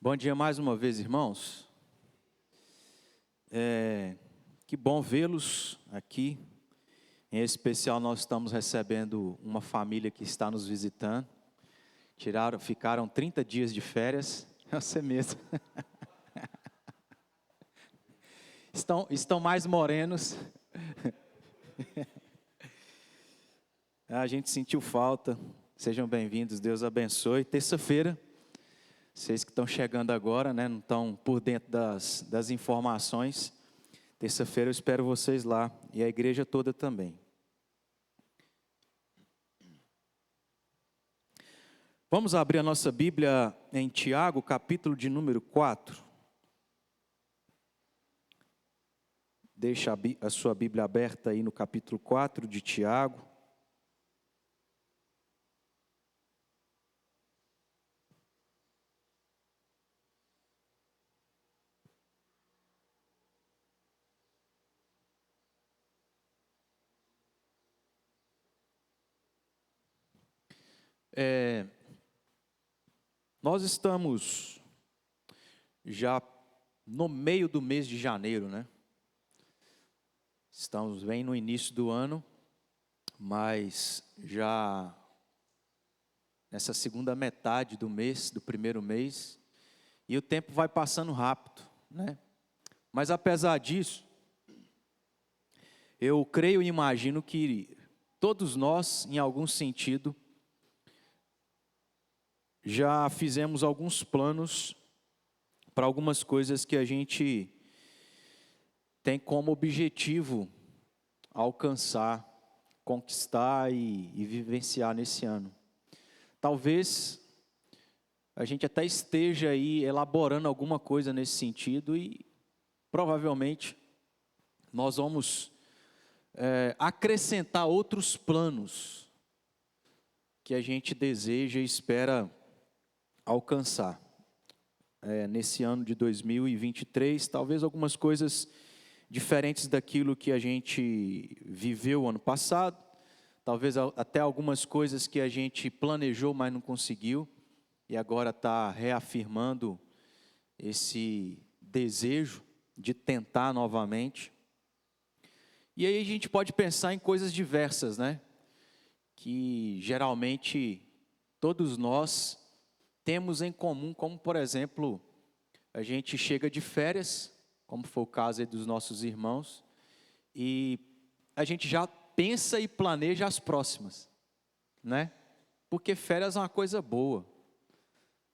Bom dia mais uma vez, irmãos. Que bom vê-los aqui. Em especial, nós estamos recebendo uma família que está nos visitando. Ficaram 30 dias de férias. É você mesmo. Estão mais morenos. A gente sentiu falta. Sejam bem-vindos, Deus abençoe. Terça-feira. Vocês que estão chegando agora, né, não estão por dentro das informações. Terça-feira eu espero vocês lá e a igreja toda também. Vamos abrir a nossa Bíblia em Tiago, capítulo de número 4. Deixa a sua Bíblia aberta aí no capítulo 4 de Tiago. Nós estamos já no meio do mês de janeiro, né? Estamos bem no início do ano, mas já nessa segunda metade do mês, do primeiro mês, e o tempo vai passando rápido, né? Mas apesar disso, eu creio e imagino que todos nós, em algum sentido, já fizemos alguns planos para algumas coisas que a gente tem como objetivo alcançar, conquistar e vivenciar nesse ano. Talvez a gente até esteja aí elaborando alguma coisa nesse sentido e provavelmente nós vamos acrescentar outros planos que a gente deseja e espera alcançar nesse ano de 2023, talvez algumas coisas diferentes daquilo que a gente viveu ano passado, talvez até algumas coisas que a gente planejou, mas não conseguiu, e agora está reafirmando esse desejo de tentar novamente. E aí a gente pode pensar em coisas diversas, né? Que geralmente todos nós temos em comum, como por exemplo, a gente chega de férias, como foi o caso aí dos nossos irmãos, e a gente já pensa e planeja as próximas, né? Porque férias é uma coisa boa.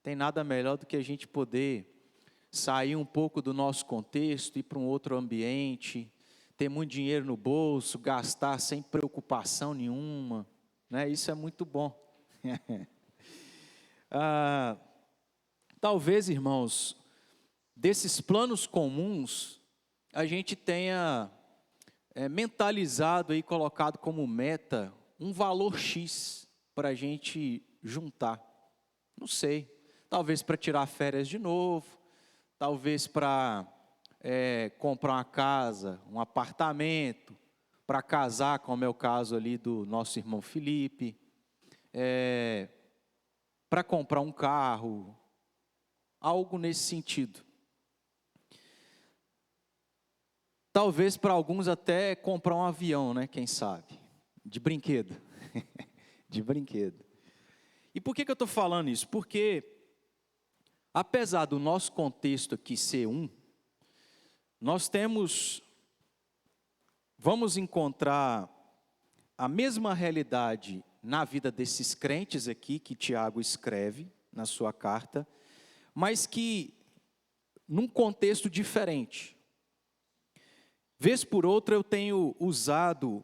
Tem nada melhor do que a gente poder sair um pouco do nosso contexto, ir para um outro ambiente, ter muito dinheiro no bolso, gastar sem preocupação nenhuma, né? Isso é muito bom. Talvez, irmãos, desses planos comuns, a gente tenha mentalizado e colocado como meta um valor X para a gente juntar. Não sei, talvez para tirar férias de novo, talvez para comprar uma casa, um apartamento, para casar, como é o caso ali do nosso irmão Felipe, para comprar um carro, algo nesse sentido. Talvez para alguns até comprar um avião, né? Quem sabe? De brinquedo. De brinquedo. E por que eu estou falando isso? Porque, apesar do nosso contexto aqui ser nós vamos encontrar a mesma realidade na vida desses crentes aqui, que Tiago escreve na sua carta, mas que num contexto diferente. Vez por outra eu tenho usado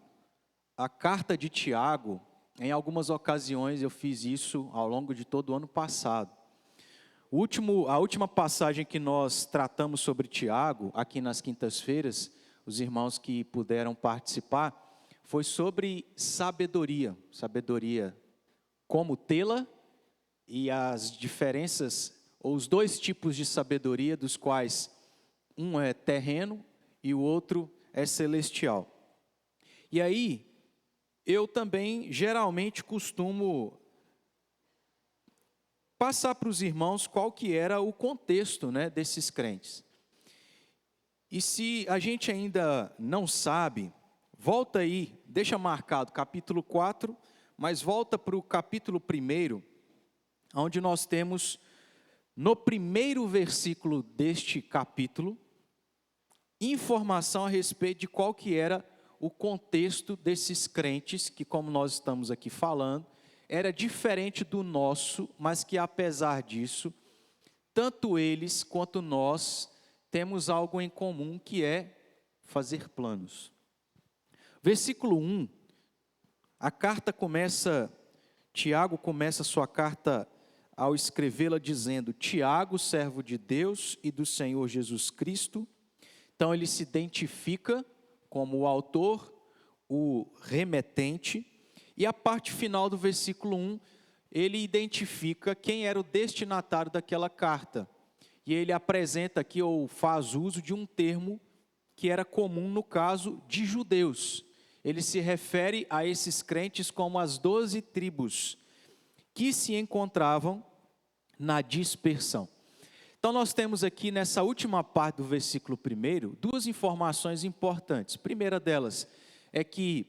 a carta de Tiago, em algumas ocasiões eu fiz isso ao longo de todo o ano passado. A última passagem que nós tratamos sobre Tiago, aqui nas quintas-feiras, os irmãos que puderam participar, foi sobre sabedoria. Sabedoria, como tê-la e as diferenças, ou os dois tipos de sabedoria, dos quais um é terreno e o outro é celestial. E aí, eu também geralmente costumo passar para os irmãos qual que era o contexto, né, desses crentes. E se a gente ainda não sabe, volta aí, deixa marcado capítulo 4, mas volta para o capítulo 1, onde nós temos, no primeiro versículo deste capítulo, informação a respeito de qual que era o contexto desses crentes, que como nós estamos aqui falando, era diferente do nosso, mas que apesar disso, tanto eles quanto nós temos algo em comum, que é fazer planos. Versículo 1, a carta começa, Tiago começa sua carta ao escrevê-la dizendo: Tiago, servo de Deus e do Senhor Jesus Cristo. Então ele se identifica como o autor, o remetente, e a parte final do versículo 1, ele identifica quem era o destinatário daquela carta. E ele apresenta aqui, ou faz uso de um termo que era comum no caso de judeus. Ele se refere a esses crentes como as 12 tribos que se encontravam na dispersão. Então nós temos aqui nessa última parte do versículo 1, duas informações importantes. A primeira delas é que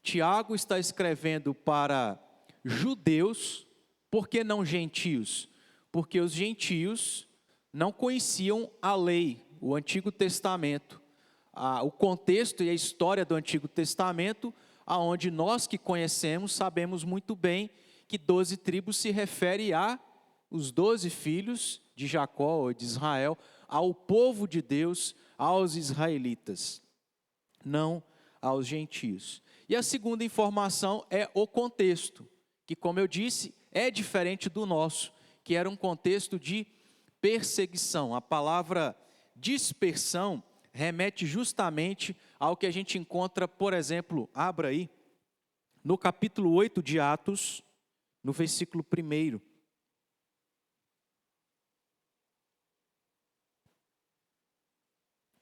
Tiago está escrevendo para judeus, por que não gentios? Porque os gentios não conheciam a lei, o Antigo Testamento, o contexto e a história do Antigo Testamento, aonde nós que conhecemos sabemos muito bem que 12 tribos se refere a os 12 filhos de Jacó ou de Israel, ao povo de Deus, aos israelitas, não aos gentios. E a segunda informação é o contexto, que como eu disse, é diferente do nosso, que era um contexto de perseguição. A palavra dispersão remete justamente ao que a gente encontra, por exemplo, abra aí, no capítulo 8 de Atos, no versículo 1.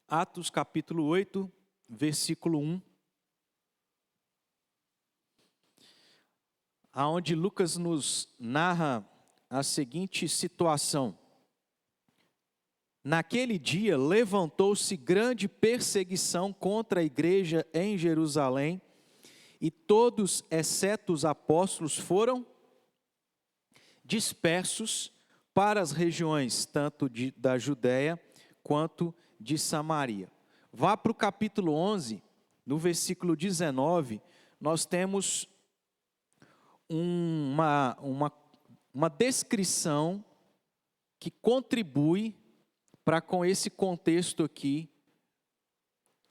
Atos capítulo 8, versículo 1. Aonde Lucas nos narra a seguinte situação: naquele dia levantou-se grande perseguição contra a igreja em Jerusalém, e todos, exceto os apóstolos, foram dispersos para as regiões tanto da Judéia quanto de Samaria. Vá para o capítulo 11, no versículo 19, nós temos uma descrição que contribui para com esse contexto aqui,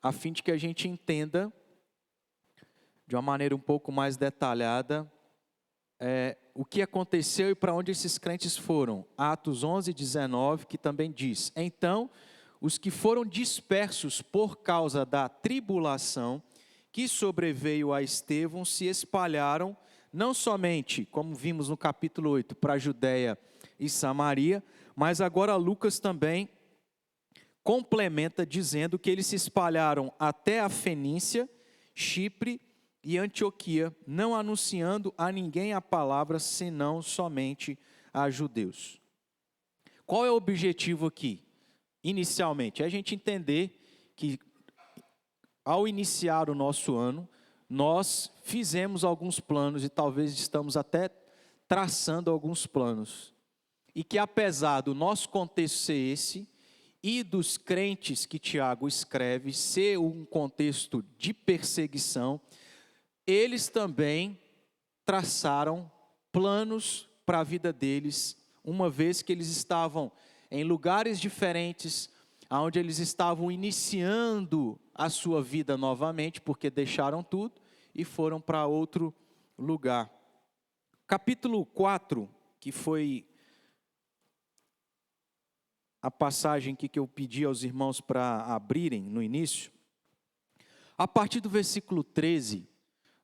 a fim de que a gente entenda de uma maneira um pouco mais detalhada o que aconteceu e para onde esses crentes foram. Atos 11, 19, que também diz: então, os que foram dispersos por causa da tribulação que sobreveio a Estevão se espalharam, não somente, como vimos no capítulo 8, para a Judéia e Samaria, mas agora Lucas também complementa dizendo que eles se espalharam até a Fenícia, Chipre e Antioquia, não anunciando a ninguém a palavra, senão somente a judeus. Qual é o objetivo aqui? Inicialmente, é a gente entender que ao iniciar o nosso ano, nós fizemos alguns planos e talvez estamos até traçando alguns planos. E que apesar do nosso contexto ser esse, e dos crentes que Tiago escreve ser um contexto de perseguição, eles também traçaram planos para a vida deles, uma vez que eles estavam em lugares diferentes, onde eles estavam iniciando a sua vida novamente, porque deixaram tudo e foram para outro lugar. Capítulo 4, que foi a passagem que eu pedi aos irmãos para abrirem no início, a partir do versículo 13,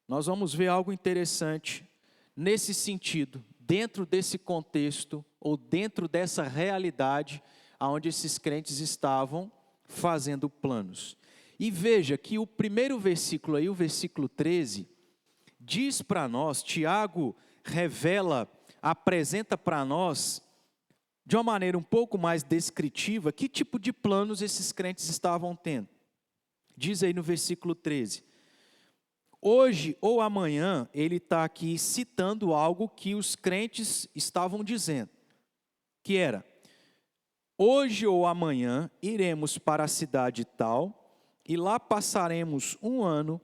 nós vamos ver algo interessante nesse sentido, dentro desse contexto, ou dentro dessa realidade, onde esses crentes estavam fazendo planos. E veja que o primeiro versículo aí, o versículo 13, diz para nós, Tiago revela apresenta para nós, de uma maneira um pouco mais descritiva, que tipo de planos esses crentes estavam tendo. Diz aí no versículo 13: hoje ou amanhã, ele está aqui citando algo que os crentes estavam dizendo, que era: hoje ou amanhã iremos para a cidade tal, e lá passaremos um ano,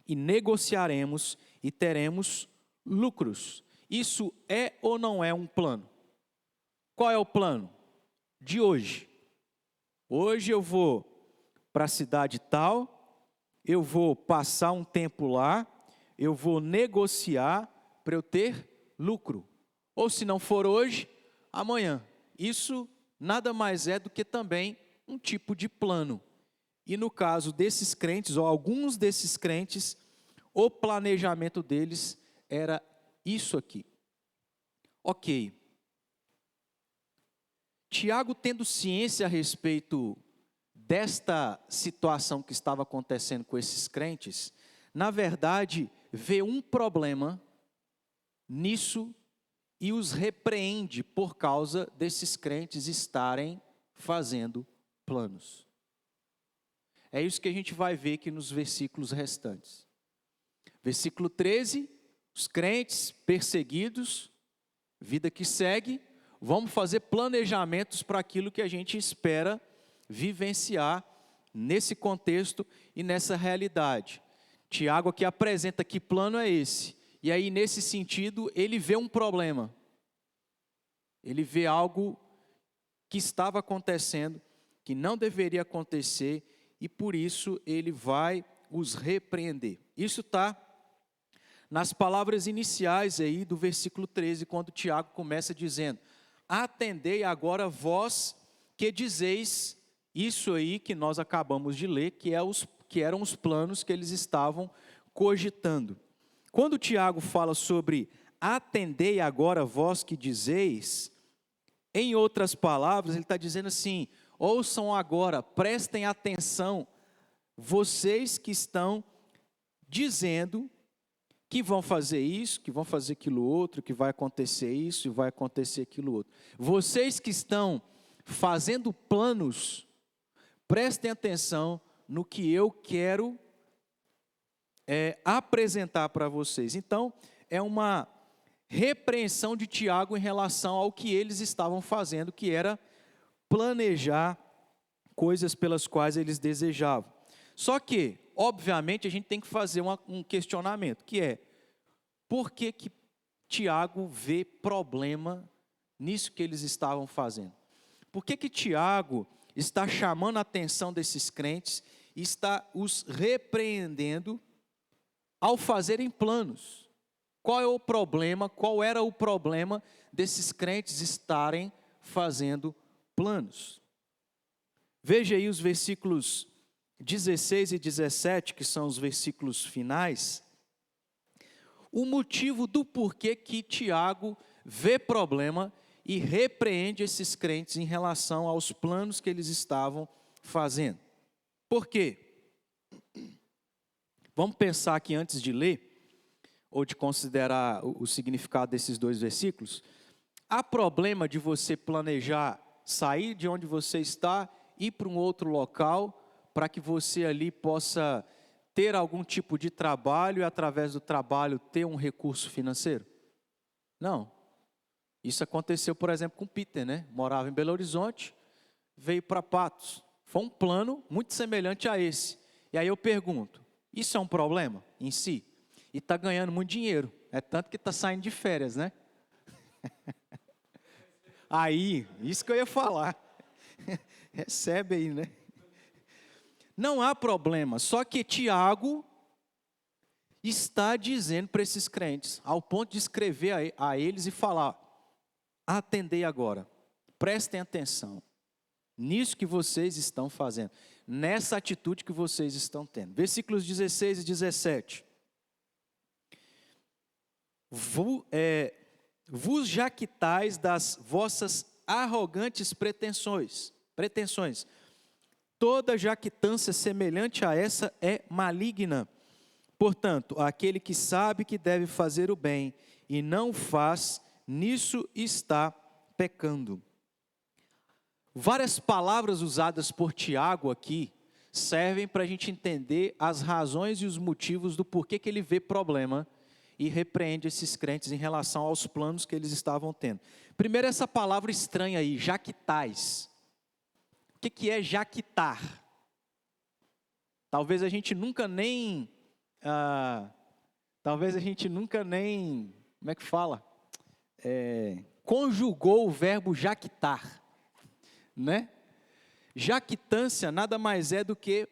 e negociaremos, e teremos lucros. Isso é ou não é um plano? Qual é o plano de hoje? Hoje eu vou para a cidade tal, eu vou passar um tempo lá, eu vou negociar para eu ter lucro. Ou se não for hoje, amanhã. Isso nada mais é do que também um tipo de plano. E no caso desses crentes, ou alguns desses crentes, o planejamento deles era isso aqui. Ok. Tiago, tendo ciência a respeito desta situação que estava acontecendo com esses crentes, na verdade, vê um problema nisso e os repreende por causa desses crentes estarem fazendo planos. É isso que a gente vai ver aqui nos versículos restantes. Versículo 13, os crentes perseguidos, vida que segue, vamos fazer planejamentos para aquilo que a gente espera vivenciar nesse contexto e nessa realidade. Tiago aqui apresenta que plano é esse. E aí, nesse sentido, ele vê um problema. Ele vê algo que estava acontecendo, que não deveria acontecer, e por isso ele vai os repreender. Isso está nas palavras iniciais aí do versículo 13, quando Tiago começa dizendo: atendei agora vós que dizeis isso aí que nós acabamos de ler, que eram os planos que eles estavam cogitando. Quando Tiago fala sobre atendei agora vós que dizeis, em outras palavras, ele está dizendo assim: ouçam agora, prestem atenção, vocês que estão dizendo que vão fazer isso, que vão fazer aquilo outro, que vai acontecer isso e vai acontecer aquilo outro. Vocês que estão fazendo planos, prestem atenção no que eu quero apresentar para vocês. Então, é uma repreensão de Tiago em relação ao que eles estavam fazendo, que era planejar coisas pelas quais eles desejavam. Só que, obviamente, a gente tem que fazer um questionamento, que é: por que Tiago vê problema nisso que eles estavam fazendo? Por que Tiago está chamando a atenção desses crentes e está os repreendendo ao fazerem planos? Qual é o problema, qual era o problema desses crentes estarem fazendo planos? Veja aí os versículos 16 e 17, que são os versículos finais, o motivo do porquê que Tiago vê problema e repreende esses crentes em relação aos planos que eles estavam fazendo. Por quê? Vamos pensar aqui antes de ler, ou de considerar o significado desses dois versículos. Há problema de você planejar sair de onde você está, ir para um outro local, para que você ali possa ter algum tipo de trabalho e através do trabalho ter um recurso financeiro? Não. Isso aconteceu, por exemplo, com Peter, né? Morava em Belo Horizonte, veio para Patos. Foi um plano muito semelhante a esse. E aí eu pergunto, isso é um problema em si? E está ganhando muito dinheiro. É tanto que está saindo de férias, né? Aí, isso que eu ia falar. Recebe aí, né? Não há problema, só que Tiago está dizendo para esses crentes, ao ponto de escrever a eles e falar: atendei agora, prestem atenção nisso que vocês estão fazendo, nessa atitude que vocês estão tendo. Versículos 16 e 17. Vos jactais das vossas arrogantes pretensões. Toda jactância semelhante a essa é maligna. Portanto, aquele que sabe que deve fazer o bem e não faz, nisso está pecando. Várias palavras usadas por Tiago aqui servem para a gente entender as razões e os motivos do porquê que ele vê problema e repreende esses crentes em relação aos planos que eles estavam tendo. Primeiro, essa palavra estranha aí, jaquitais. O que é jaquitar? Talvez a gente nunca nem, como é que fala? Conjugou o verbo jactar, né? Jactância nada mais é do que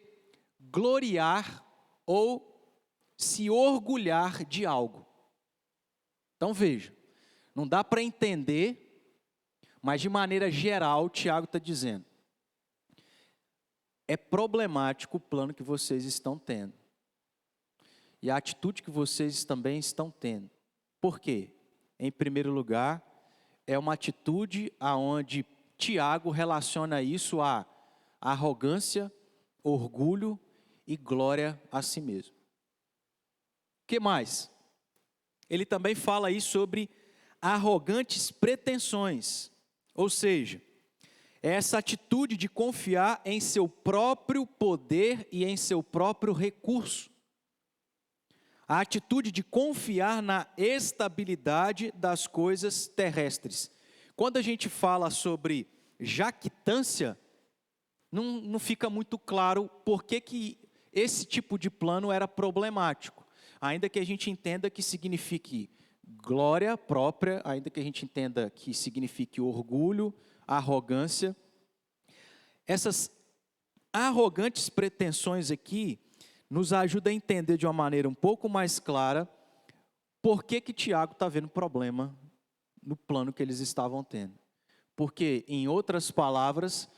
gloriar ou se orgulhar de algo. Então veja, não dá para entender, mas de maneira geral, Tiago está dizendo, é problemático o plano que vocês estão tendo. E a atitude que vocês também estão tendo. Por quê? Em primeiro lugar, é uma atitude aonde Tiago relaciona isso a arrogância, orgulho e glória a si mesmo. O que mais? Ele também fala aí sobre arrogantes pretensões, ou seja, essa atitude de confiar em seu próprio poder e em seu próprio recurso. A atitude de confiar na estabilidade das coisas terrestres. Quando a gente fala sobre jactância, não fica muito claro por que esse tipo de plano era problemático. Ainda que a gente entenda que signifique glória própria, ainda que a gente entenda que signifique orgulho, arrogância. Essas arrogantes pretensões aqui nos ajudam a entender de uma maneira um pouco mais clara por que Tiago está vendo problema no plano que eles estavam tendo. Porque, em outras palavras,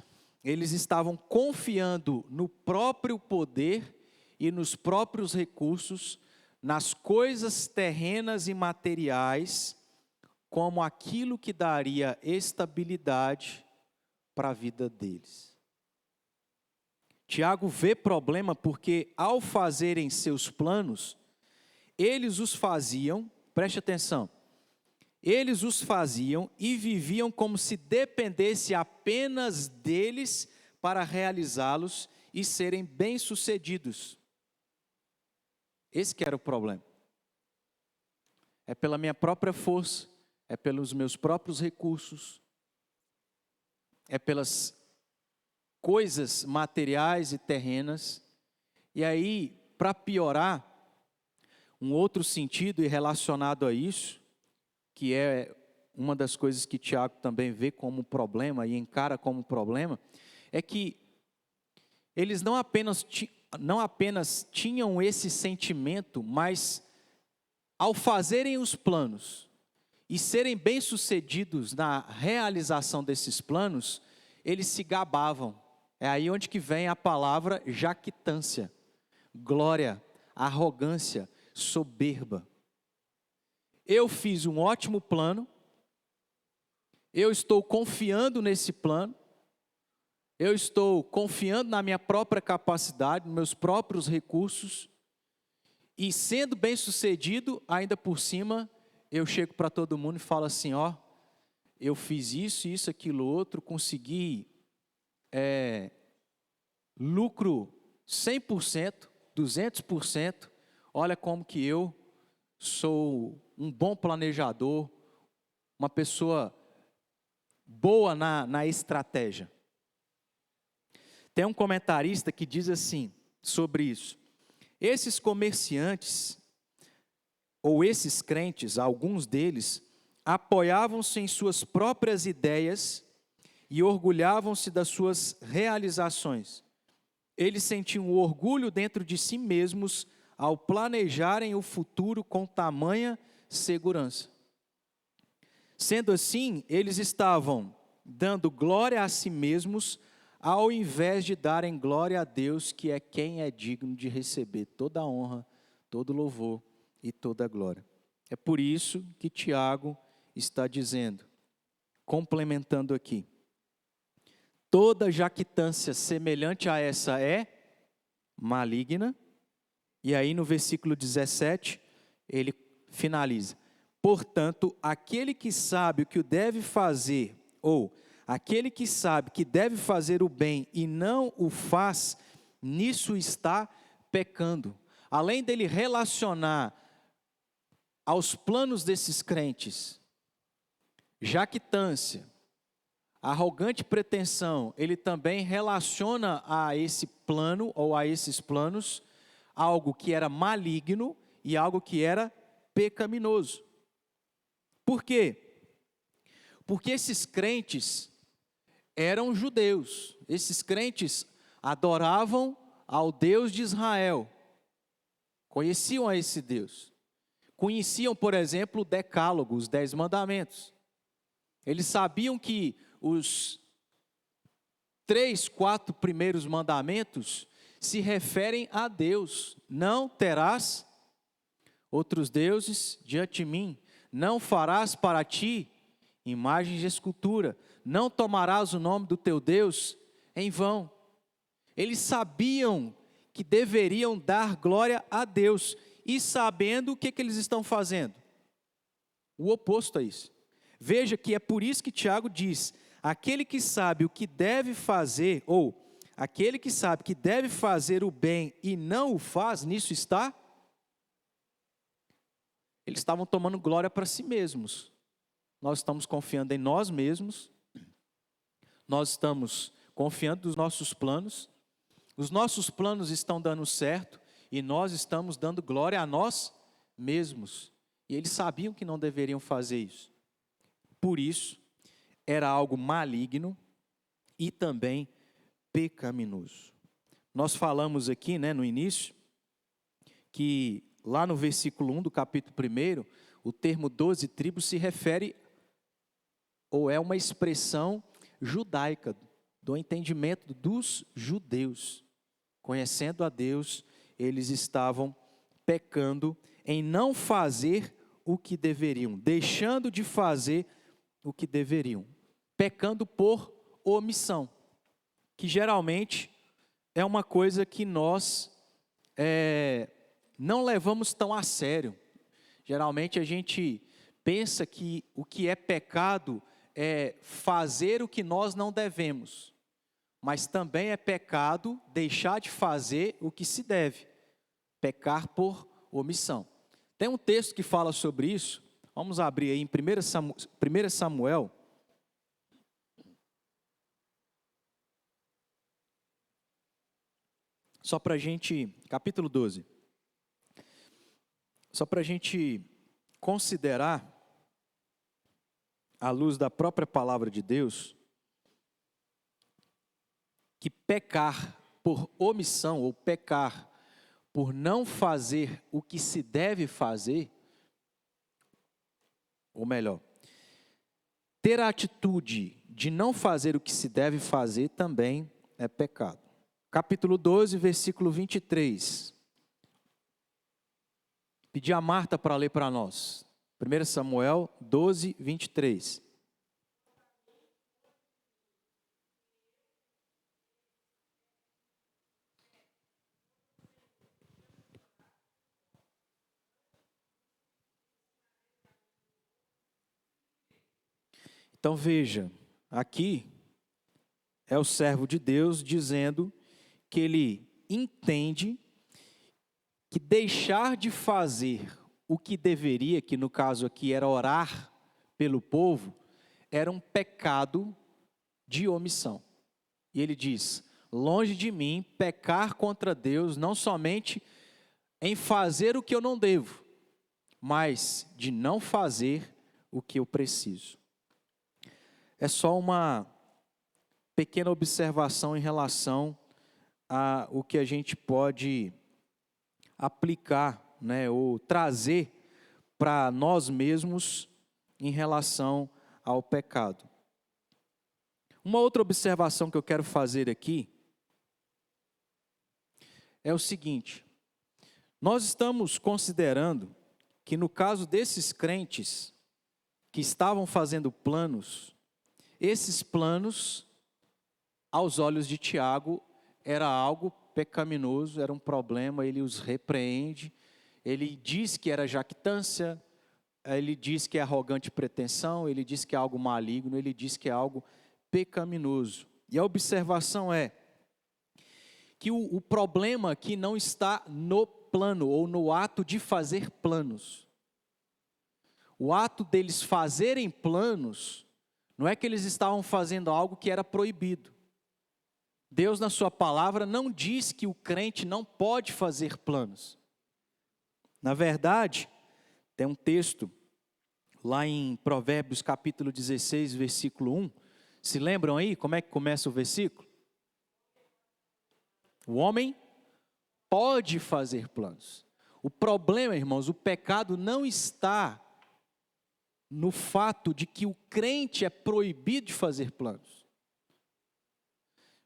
eles estavam confiando no próprio poder e nos próprios recursos, nas coisas terrenas e materiais, como aquilo que daria estabilidade para a vida deles. Tiago vê problema porque, ao fazerem seus planos, eles os faziam, preste atenção, eles os faziam e viviam como se dependesse apenas deles para realizá-los e serem bem-sucedidos. Esse que era o problema. É pela minha própria força, é pelos meus próprios recursos, é pelas coisas materiais e terrenas. E aí, para piorar, um outro sentido e relacionado a isso, que é uma das coisas que Tiago também vê como problema e encara como problema, é que eles não apenas tinham esse sentimento, mas ao fazerem os planos e serem bem-sucedidos na realização desses planos, eles se gabavam. É aí onde que vem a palavra jactância, glória, arrogância, soberba. Eu fiz um ótimo plano, eu estou confiando nesse plano, eu estou confiando na minha própria capacidade, nos meus próprios recursos, e sendo bem-sucedido, ainda por cima, eu chego para todo mundo e falo assim, ó, eu fiz isso, aquilo, outro, consegui lucro 100%, 200%, olha como que eu sou um bom planejador, uma pessoa boa na estratégia. Tem um comentarista que diz assim, sobre isso, esses comerciantes, ou esses crentes, alguns deles, apoiavam-se em suas próprias ideias e orgulhavam-se das suas realizações. Eles sentiam orgulho dentro de si mesmos ao planejarem o futuro com tamanha segurança. Sendo assim, eles estavam dando glória a si mesmos, ao invés de darem glória a Deus, que é quem é digno de receber toda a honra, todo o louvor e toda a glória. É por isso que Tiago está dizendo, complementando aqui, toda jactância semelhante a essa é maligna. E aí no versículo 17, ele finaliza, Portanto, aquele que sabe o que deve fazer, ou aquele que sabe que deve fazer o bem e não o faz, nisso está pecando. Além dele relacionar aos planos desses crentes, jactância, arrogante pretensão, ele também relaciona a esse plano ou a esses planos algo que era maligno e algo que era pecaminoso. Por quê? Porque esses crentes eram judeus, esses crentes adoravam ao Deus de Israel, conheciam a esse Deus, conheciam, por exemplo, o Decálogo, os 10 mandamentos. Eles sabiam que os 3, 4 primeiros mandamentos se referem a Deus. Não terás outros deuses diante de mim, não farás para ti imagens de escultura, não tomarás o nome do teu Deus em vão. Eles sabiam que deveriam dar glória a Deus, e sabendo o que eles estão fazendo? O oposto a isso. Veja que é por isso que Tiago diz: aquele que sabe o que deve fazer, ou aquele que sabe que deve fazer o bem e não o faz, nisso está. Eles estavam tomando glória para si mesmos. Nós estamos confiando em nós mesmos, nós estamos confiando nos nossos planos, os nossos planos estão dando certo e nós estamos dando glória a nós mesmos. E eles sabiam que não deveriam fazer isso. Por isso, era algo maligno e também pecaminoso. Nós falamos aqui, no início, que lá no versículo 1 do capítulo 1, o termo 12 tribos se refere, ou é uma expressão judaica, do entendimento dos judeus. Conhecendo a Deus, eles estavam pecando em não fazer o que deveriam, deixando de fazer o que deveriam, pecando por omissão, que geralmente é uma coisa que nós não levamos tão a sério. Geralmente a gente pensa que o que é pecado é fazer o que nós não devemos, mas também é pecado deixar de fazer o que se deve, pecar por omissão. Tem um texto que fala sobre isso, vamos abrir aí em 1 Samuel, só para a gente, capítulo 12, só para a gente considerar, à luz da própria palavra de Deus, que pecar por omissão, ou pecar por não fazer o que se deve fazer, ou melhor, ter a atitude de não fazer o que se deve fazer também é pecado. Capítulo 12, versículo 23. Pedi a Marta para ler para nós. 1 Samuel 12, 23. Então veja, aqui é o servo de Deus dizendo que ele entende que deixar de fazer o que deveria, que no caso aqui era orar pelo povo, era um pecado de omissão. E ele diz: longe de mim pecar contra Deus, não somente em fazer o que eu não devo, mas de não fazer o que eu preciso. É só uma pequena observação em relação a o que a gente pode aplicar, ou trazer para nós mesmos em relação ao pecado. Uma outra observação que eu quero fazer aqui é o seguinte: nós estamos considerando que no caso desses crentes que estavam fazendo planos, esses planos, aos olhos de Tiago, era algo pecaminoso, era um problema, ele os repreende, ele diz que era jactância, ele diz que é arrogante pretensão, ele diz que é algo maligno, ele diz que é algo pecaminoso. E a observação é que o problema aqui não está no plano ou no ato de fazer planos. O ato deles fazerem planos não é que eles estavam fazendo algo que era proibido. Deus, na sua palavra, não diz que o crente não pode fazer planos. Na verdade, tem um texto lá em Provérbios capítulo 16, versículo 1. Se lembram aí como é que começa o versículo? O homem pode fazer planos. O problema, irmãos, o pecado não está no fato de que o crente é proibido de fazer planos.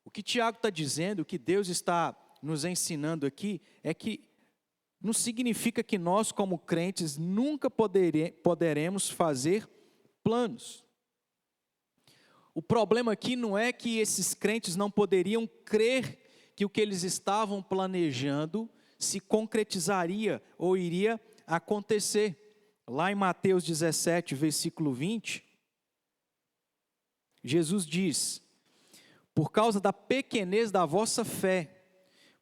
O que Tiago está dizendo, o que Deus está nos ensinando aqui, é que não significa que nós, como crentes, nunca poderemos fazer planos. O problema aqui não é que esses crentes não poderiam crer que o que eles estavam planejando se concretizaria ou iria acontecer. Lá em Mateus 17, versículo 20, Jesus diz: por causa da pequenez da vossa fé,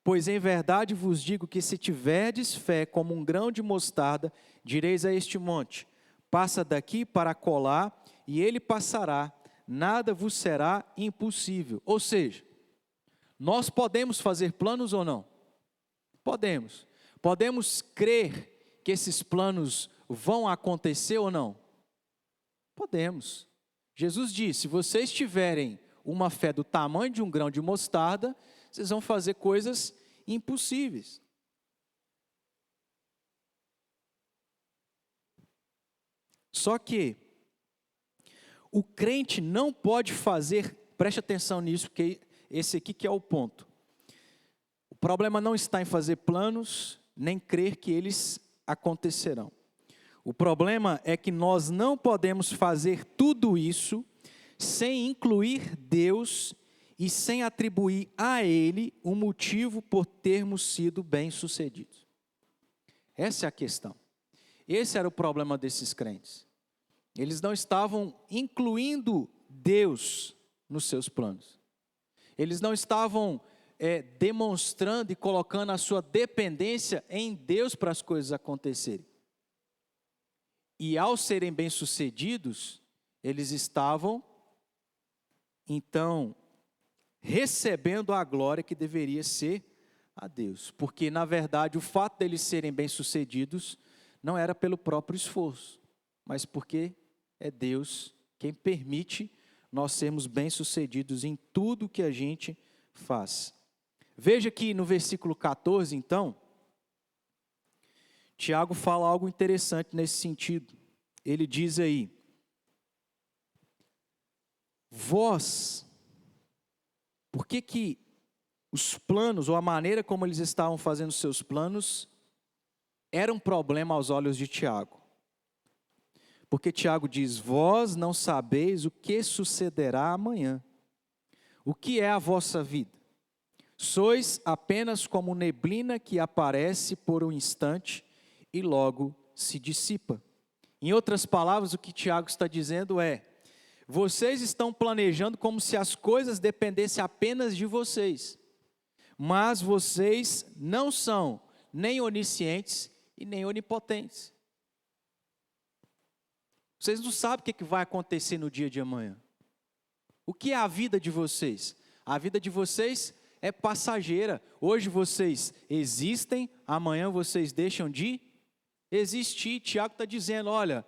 pois em verdade vos digo que se tiverdes fé como um grão de mostarda, direis a este monte: passa daqui para acolá, e ele passará, nada vos será impossível. Ou seja, nós podemos fazer planos ou não? Podemos. Podemos crer que esses planos vão acontecer ou não? Podemos. Jesus disse: se vocês tiverem uma fé do tamanho de um grão de mostarda, vocês vão fazer coisas impossíveis. Só que o crente não pode fazer, preste atenção nisso, porque esse aqui que é o ponto. O problema não está em fazer planos, nem crer que eles acontecerão. O problema é que nós não podemos fazer tudo isso sem incluir Deus e sem atribuir a Ele um motivo por termos sido bem-sucedidos. Essa é a questão. Esse era o problema desses crentes. Eles não estavam incluindo Deus nos seus planos. Eles não estavam demonstrando e colocando a sua dependência em Deus para as coisas acontecerem. E ao serem bem-sucedidos, eles estavam, então, recebendo a glória que deveria ser a Deus. Porque, na verdade, o fato deles serem bem-sucedidos não era pelo próprio esforço, mas porque é Deus quem permite nós sermos bem-sucedidos em tudo que a gente faz. Veja que no versículo 14, então, Tiago fala algo interessante nesse sentido. Ele diz aí: vós, por que os planos, ou a maneira como eles estavam fazendo seus planos, era um problema aos olhos de Tiago? Porque Tiago diz: vós não sabeis o que sucederá amanhã. O que é a vossa vida? Sois apenas como neblina que aparece por um instante e logo se dissipa. Em outras palavras, o que Tiago está dizendo é: vocês estão planejando como se as coisas dependessem apenas de vocês, mas vocês não são nem oniscientes e nem onipotentes. Vocês não sabem o que vai acontecer no dia de amanhã. O que é a vida de vocês? A vida de vocês é passageira. Hoje vocês existem, amanhã vocês deixam de existir. Tiago está dizendo: olha,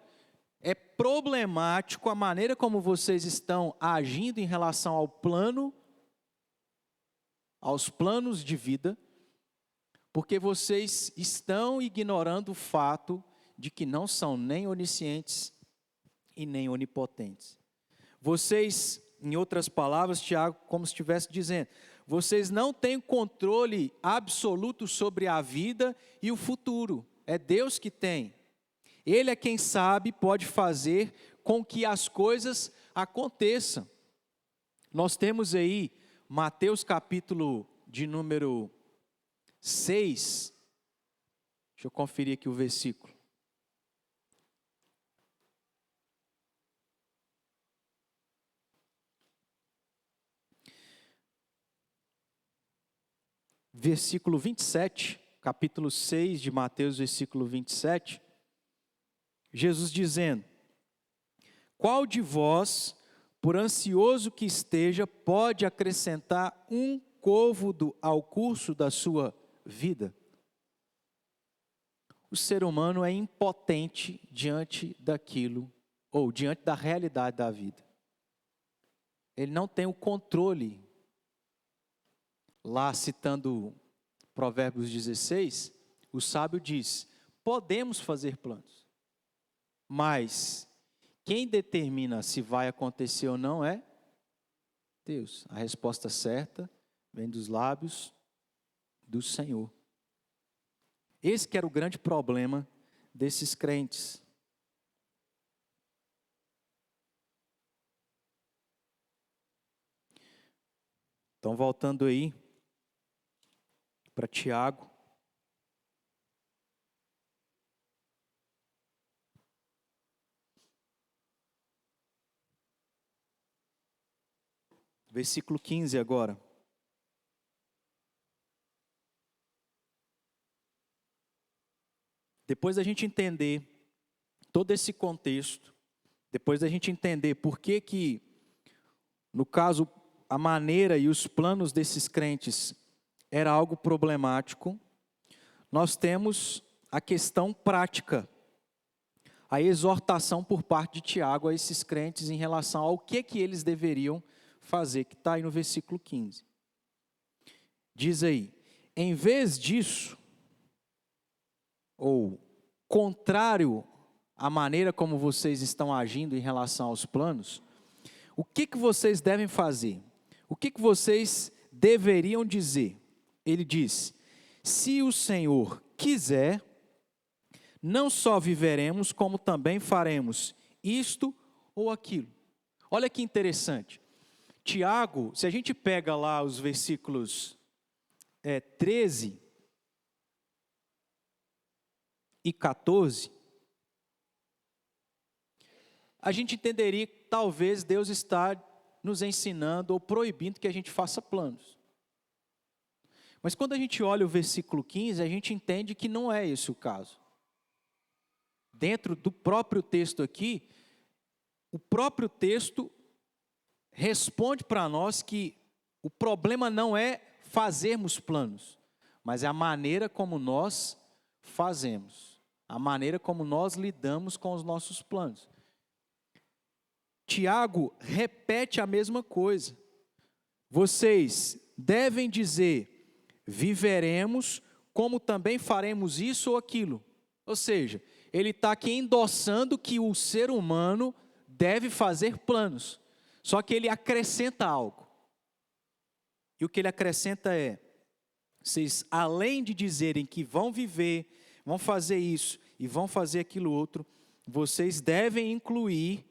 é problemático a maneira como vocês estão agindo em relação ao plano, aos planos de vida, porque vocês estão ignorando o fato de que não são nem oniscientes e nem onipotentes. Vocês, em outras palavras, Tiago, como se estivesse dizendo, vocês não têm controle absoluto sobre a vida e o futuro. É Deus que tem. Ele é quem sabe, pode fazer com que as coisas aconteçam. Nós temos aí Mateus capítulo de número 6. Deixa eu conferir aqui o versículo. versículo 27, capítulo 6 de Mateus, versículo 27, Jesus dizendo: qual de vós, por ansioso que esteja, pode acrescentar um côvado ao curso da sua vida? O ser humano é impotente diante daquilo, ou diante da realidade da vida. Ele não tem o controle. Lá citando Provérbios 16, o sábio diz: podemos fazer planos, mas quem determina se vai acontecer ou não é Deus. A resposta certa vem dos lábios do Senhor. Esse que era o grande problema desses crentes. Então, voltando aí para Tiago. Versículo 15 agora. Depois da gente entender todo esse contexto, depois da gente entender por que, no caso, a maneira e os planos desses crentes era algo problemático, nós temos a questão prática, a exortação por parte de Tiago a esses crentes em relação ao que eles deveriam fazer, que está aí no versículo 15. Diz aí: em vez disso, ou contrário à maneira como vocês estão agindo em relação aos planos, o que vocês devem fazer? O que vocês deveriam dizer? Ele diz: se o Senhor quiser, não só viveremos, como também faremos isto ou aquilo. Olha que interessante. Tiago, se a gente pega lá os versículos 13 e 14, a gente entenderia que talvez Deus está nos ensinando ou proibindo que a gente faça planos. Mas quando a gente olha o versículo 15, a gente entende que não é esse o caso. Dentro do próprio texto aqui, o próprio texto responde para nós que o problema não é fazermos planos, mas é a maneira como nós fazemos, a maneira como nós lidamos com os nossos planos. Tiago repete a mesma coisa. Vocês devem dizer: viveremos, como também faremos isso ou aquilo. Ou seja, ele está aqui endossando que o ser humano deve fazer planos. Só que ele acrescenta algo. E o que ele acrescenta é: vocês, além de dizerem que vão viver, vão fazer isso e vão fazer aquilo outro, vocês devem incluir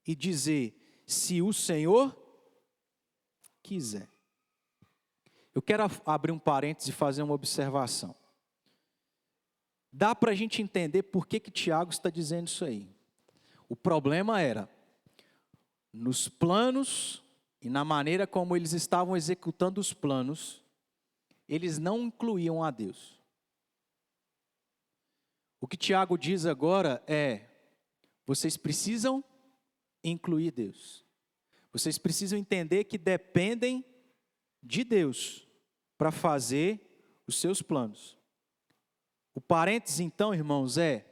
e dizer: se o Senhor quiser. Eu quero abrir um parênteses e fazer uma observação. Dá para a gente entender por que Tiago está dizendo isso aí. O problema era nos planos e na maneira como eles estavam executando os planos, eles não incluíam a Deus. O que Tiago diz agora é: vocês precisam incluir Deus. Vocês precisam entender que dependem de Deus para fazer os seus planos. O parênteses então, irmãos, é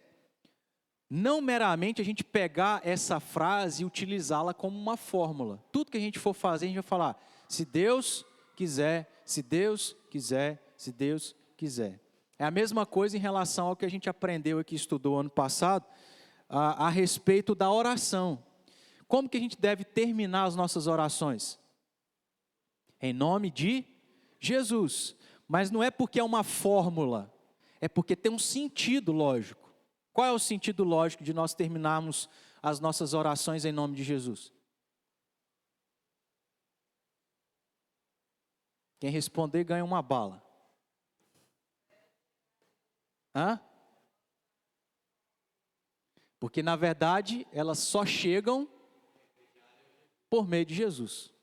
não meramente a gente pegar essa frase e utilizá-la como uma fórmula. Tudo que a gente for fazer, a gente vai falar: se Deus quiser, se Deus quiser, se Deus quiser. É a mesma coisa em relação ao que a gente aprendeu aqui, estudou ano passado, a respeito da oração. Como que a gente deve terminar as nossas orações? Em nome de Jesus. Mas não é porque é uma fórmula, é porque tem um sentido lógico. Qual é o sentido lógico de nós terminarmos as nossas orações em nome de Jesus? Quem responder ganha uma bala. Hã? Porque na verdade elas só chegam por meio de Jesus.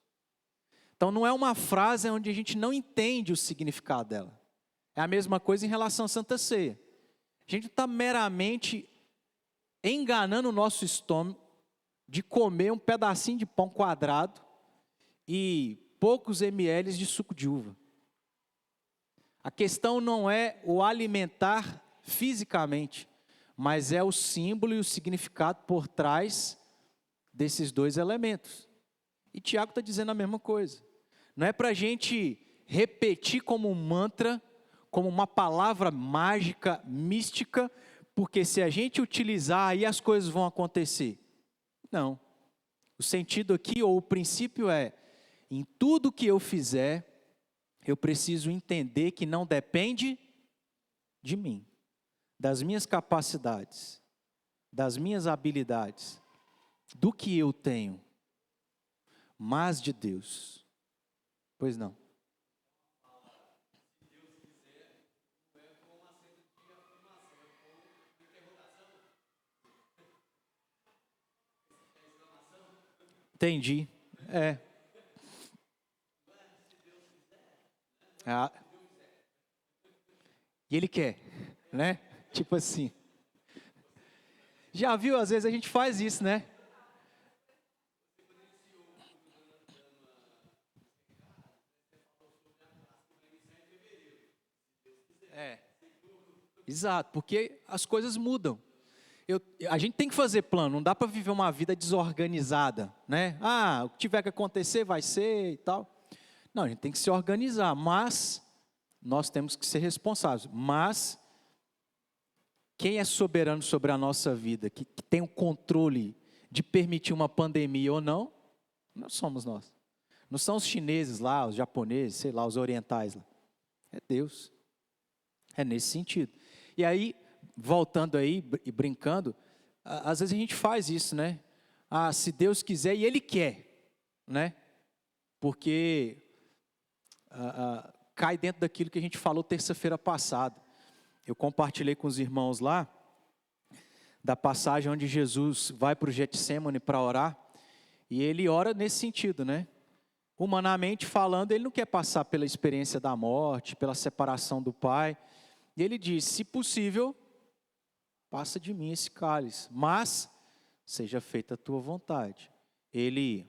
Então não é uma frase onde a gente não entende o significado dela. É a mesma coisa em relação à Santa Ceia. A gente está meramente enganando o nosso estômago de comer um pedacinho de pão quadrado e poucos ml de suco de uva. A questão não é o alimentar fisicamente, mas é o símbolo e o significado por trás desses dois elementos. E Tiago está dizendo a mesma coisa. Não é para a gente repetir como um mantra, como uma palavra mágica, mística, porque se a gente utilizar, aí as coisas vão acontecer. Não. O sentido aqui, ou o princípio é, em tudo que eu fizer, eu preciso entender que não depende de mim, das minhas capacidades, das minhas habilidades, do que eu tenho, mas de Deus. Pois não. Entendi. Ah, e ele quer, né? Tipo assim. Já viu, às vezes a gente faz isso, né? Exato, porque as coisas mudam. A gente tem que fazer plano, não dá para viver uma vida desorganizada, né? Ah, o que tiver que acontecer vai ser e tal. Não, a gente tem que se organizar, mas nós temos que ser responsáveis. Mas quem é soberano sobre a nossa vida, que tem o controle de permitir uma pandemia ou não, não somos nós. Não são os chineses lá, os japoneses, sei lá, os orientais lá. É Deus. É nesse sentido. E aí, voltando aí e brincando, às vezes a gente faz isso, né? Ah, se Deus quiser, e Ele quer, né? Porque cai dentro daquilo que a gente falou terça-feira passada. Eu compartilhei com os irmãos lá, da passagem onde Jesus vai para o Getsemane para orar, e ele ora nesse sentido, né? Humanamente falando, ele não quer passar pela experiência da morte, pela separação do Pai, e ele diz, se possível, passa de mim esse cálice, mas seja feita a tua vontade. Ele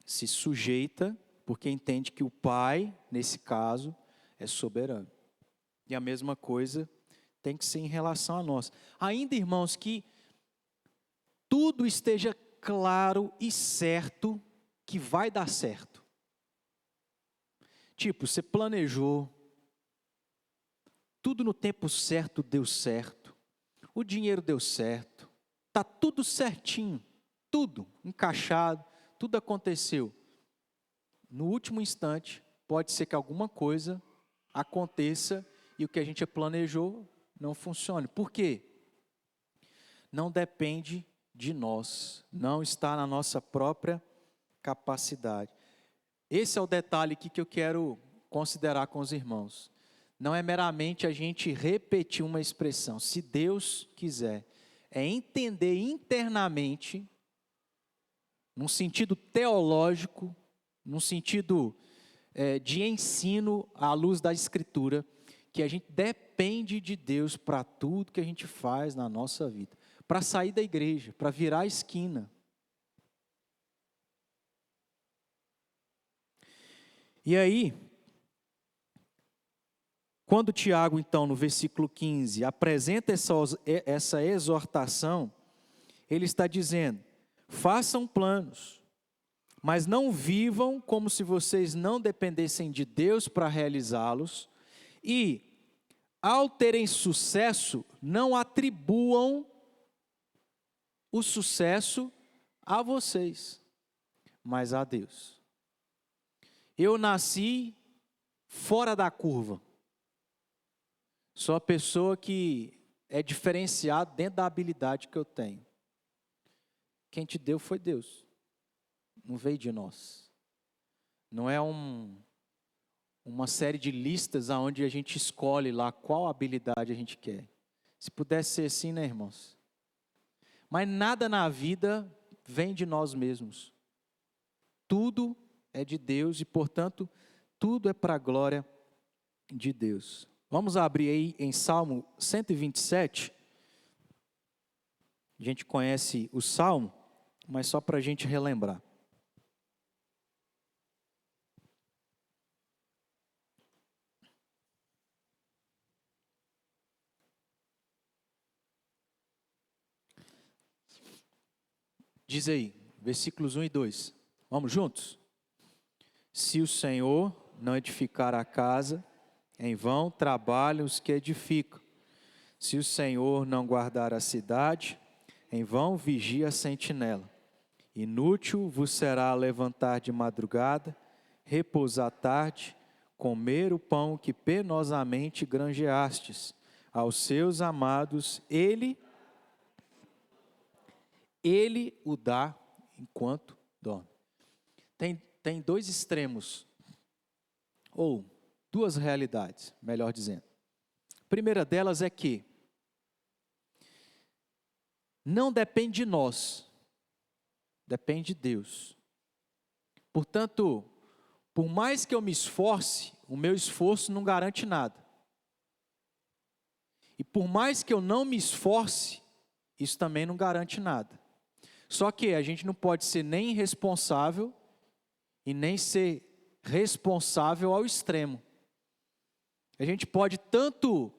se sujeita, porque entende que o Pai, nesse caso, é soberano. E a mesma coisa tem que ser em relação a nós. Ainda, irmãos, que tudo esteja claro e certo que vai dar certo. Tipo, você planejou, tudo no tempo certo deu certo, o dinheiro deu certo, está tudo certinho, tudo encaixado, tudo aconteceu. No último instante, pode ser que alguma coisa aconteça e o que a gente planejou não funcione. Por quê? Não depende de nós, não está na nossa própria capacidade. Esse é o detalhe aqui que eu quero considerar com os irmãos. Não é meramente a gente repetir uma expressão, se Deus quiser, é entender internamente, num sentido teológico, num sentido de ensino à luz da Escritura, que a gente depende de Deus para tudo que a gente faz na nossa vida. Para sair da igreja, para virar a esquina. E aí, quando Tiago, então, no versículo 15, apresenta essa exortação, ele está dizendo, façam planos, mas não vivam como se vocês não dependessem de Deus para realizá-los, e, ao terem sucesso, não atribuam o sucesso a vocês, mas a Deus. Eu nasci fora da curva. Sou a pessoa que é diferenciada dentro da habilidade que eu tenho. Quem te deu foi Deus. Não veio de nós. Não é uma série de listas onde a gente escolhe lá qual habilidade a gente quer. Se pudesse ser assim, né, irmãos? Mas nada na vida vem de nós mesmos. Tudo é de Deus e, portanto, tudo é para a glória de Deus. Vamos abrir aí em Salmo 127. A gente conhece o Salmo, mas só para a gente relembrar. Diz aí, versículos 1 e 2. Vamos juntos? Se o Senhor não edificar a casa, em vão trabalham os que edificam. Se o Senhor não guardar a cidade, em vão vigia a sentinela. Inútil vos será levantar de madrugada, repousar à tarde, comer o pão que penosamente granjeastes. Aos seus amados, Ele o dá enquanto dorme. Tem dois extremos, ou duas realidades, melhor dizendo. A primeira delas é que não depende de nós, depende de Deus. Portanto, por mais que eu me esforce, o meu esforço não garante nada. E por mais que eu não me esforce, isso também não garante nada. Só que a gente não pode ser nem irresponsável e nem ser responsável ao extremo. A gente pode tanto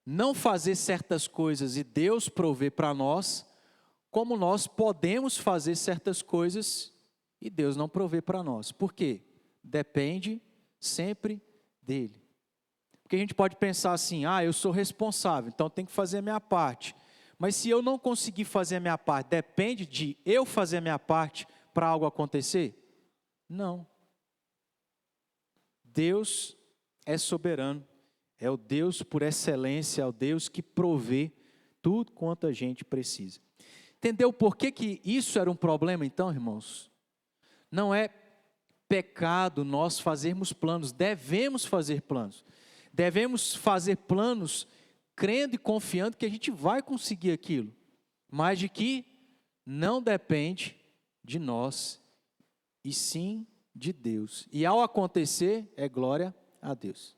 não fazer certas coisas e Deus prover para nós, como nós podemos fazer certas coisas e Deus não prover para nós. Por quê? Depende sempre dele. Porque a gente pode pensar assim, eu sou responsável, então eu tenho que fazer a minha parte. Mas se eu não conseguir fazer a minha parte, depende de eu fazer a minha parte para algo acontecer? Não. Deus é soberano, é o Deus por excelência, é o Deus que provê tudo quanto a gente precisa. Entendeu por que isso era um problema então, irmãos? Não é pecado nós fazermos planos, devemos fazer planos. Devemos fazer planos crendo e confiando que a gente vai conseguir aquilo, mas de que não depende de nós, e sim de Deus. E ao acontecer, é glória a Deus.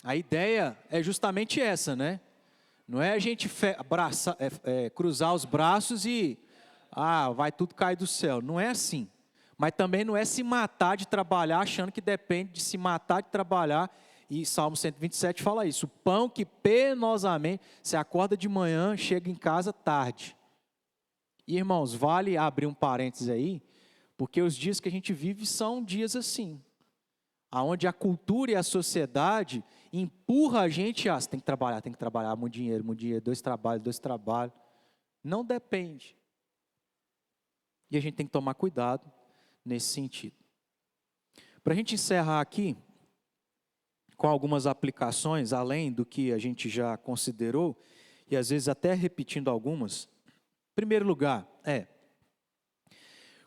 A ideia é justamente essa, né? Não é a gente cruzar os braços e, vai tudo cair do céu. Não é assim. Mas também não é se matar de trabalhar, achando que depende de se matar de trabalhar. E Salmo 127 fala isso. O pão que penosamente, você acorda de manhã, chega em casa tarde. E irmãos, vale abrir um parênteses aí, porque os dias que a gente vive são dias assim. Onde a cultura e a sociedade empurra a gente você tem que trabalhar, muito dinheiro, dois trabalhos. Não depende. E a gente tem que tomar cuidado nesse sentido. Para a gente encerrar aqui, com algumas aplicações, além do que a gente já considerou, e às vezes até repetindo algumas. Em primeiro lugar,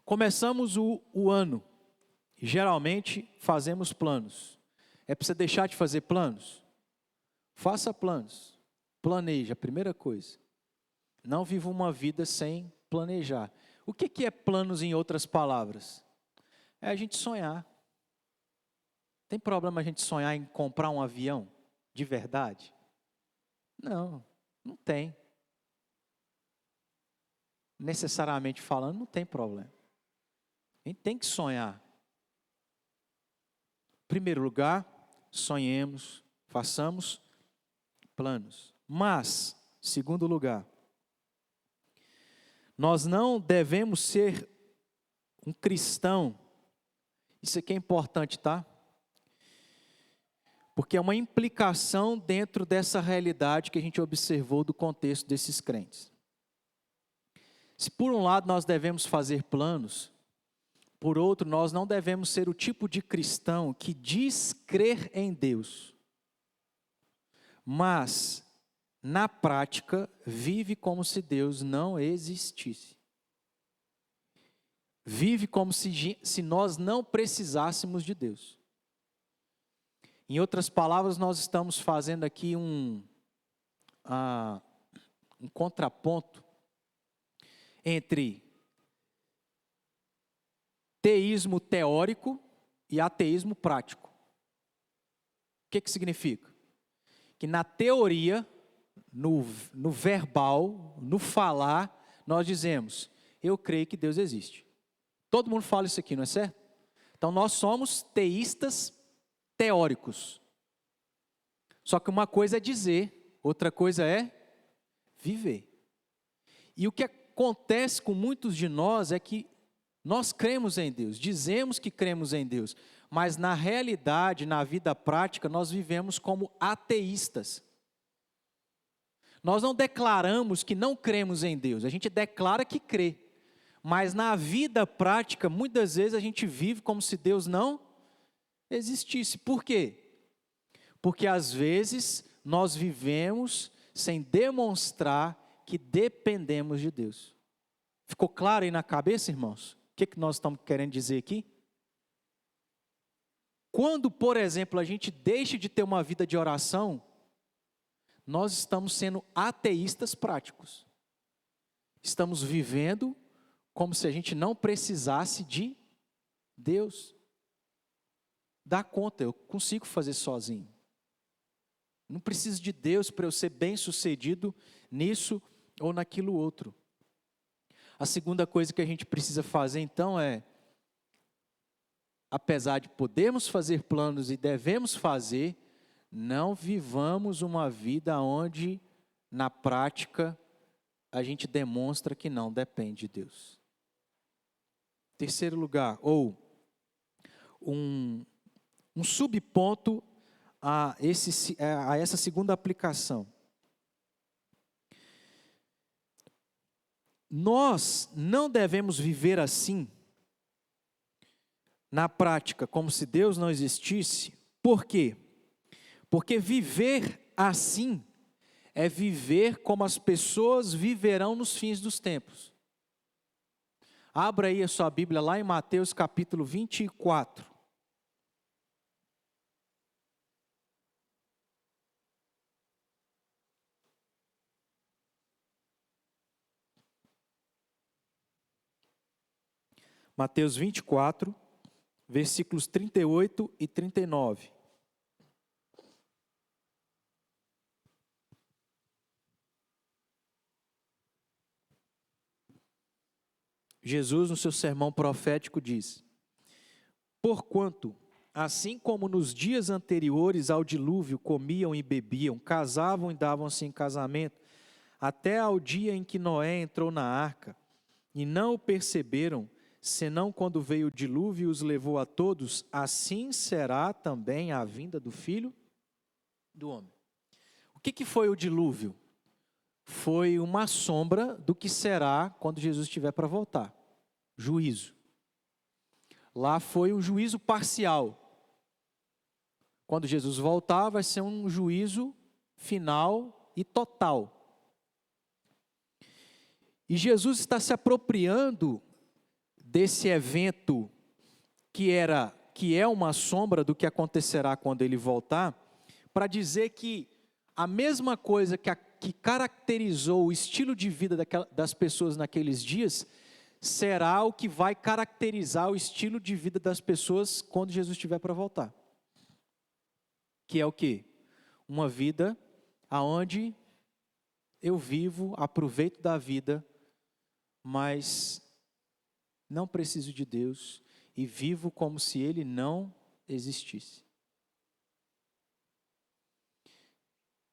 começamos o ano, geralmente fazemos planos. É para você deixar de fazer planos? Faça planos, planeje, a primeira coisa. Não viva uma vida sem planejar. O que é planos em outras palavras? É a gente sonhar. Tem problema a gente sonhar em comprar um avião de verdade? Não, não tem. Necessariamente falando, não tem problema. A gente tem que sonhar. Em primeiro lugar, sonhemos, façamos planos. Mas, segundo lugar, nós não devemos ser um cristão. Isso aqui é importante, tá? Porque é uma implicação dentro dessa realidade que a gente observou do contexto desses crentes. Se por um lado nós devemos fazer planos, por outro nós não devemos ser o tipo de cristão que diz crer em Deus, mas na prática vive como se Deus não existisse. Vive como se nós não precisássemos de Deus. Em outras palavras, nós estamos fazendo aqui um contraponto entre teísmo teórico e ateísmo prático. O que significa? Que na teoria, no verbal, no falar, nós dizemos, eu creio que Deus existe. Todo mundo fala isso aqui, não é certo? Então nós somos teístas teóricos. Só que uma coisa é dizer, outra coisa é viver. E o que acontece com muitos de nós é que nós cremos em Deus, dizemos que cremos em Deus, mas na realidade, na vida prática, nós vivemos como ateístas. Nós não declaramos que não cremos em Deus, a gente declara que crê. Mas na vida prática, muitas vezes a gente vive como se Deus não existisse. Por quê? Porque às vezes nós vivemos sem demonstrar que dependemos de Deus. Ficou claro aí na cabeça, irmãos? O que nós estamos querendo dizer aqui? Quando, por exemplo, a gente deixa de ter uma vida de oração, nós estamos sendo ateístas práticos. Estamos vivendo como se a gente não precisasse de Deus. Dá conta, eu consigo fazer sozinho. Não preciso de Deus para eu ser bem-sucedido nisso ou naquilo outro. A segunda coisa que a gente precisa fazer então é, apesar de podermos fazer planos e devemos fazer, não vivamos uma vida onde, na prática, a gente demonstra que não depende de Deus. Terceiro lugar, ou um subponto a essa segunda aplicação. Nós não devemos viver assim, na prática, como se Deus não existisse. Por quê? Porque viver assim é viver como as pessoas viverão nos fins dos tempos. Abra aí a sua Bíblia lá em Mateus capítulo 24. Mateus 24, versículos 38 e 39. Jesus, no seu sermão profético, diz: porquanto, assim como nos dias anteriores ao dilúvio comiam e bebiam, casavam e davam-se em casamento, até ao dia em que Noé entrou na arca, e não o perceberam, senão quando veio o dilúvio e os levou a todos, assim será também a vinda do Filho do Homem. O que foi o dilúvio? Foi uma sombra do que será quando Jesus estiver para voltar. Juízo. Lá foi o juízo parcial. Quando Jesus voltar, vai ser um juízo final e total. E Jesus está se apropriando desse evento que é uma sombra do que acontecerá quando ele voltar, para dizer que a mesma coisa que caracterizou o estilo de vida das pessoas naqueles dias, será o que vai caracterizar o estilo de vida das pessoas quando Jesus estiver para voltar. Que é o quê? Uma vida aonde eu vivo, aproveito da vida, mas não preciso de Deus e vivo como se Ele não existisse.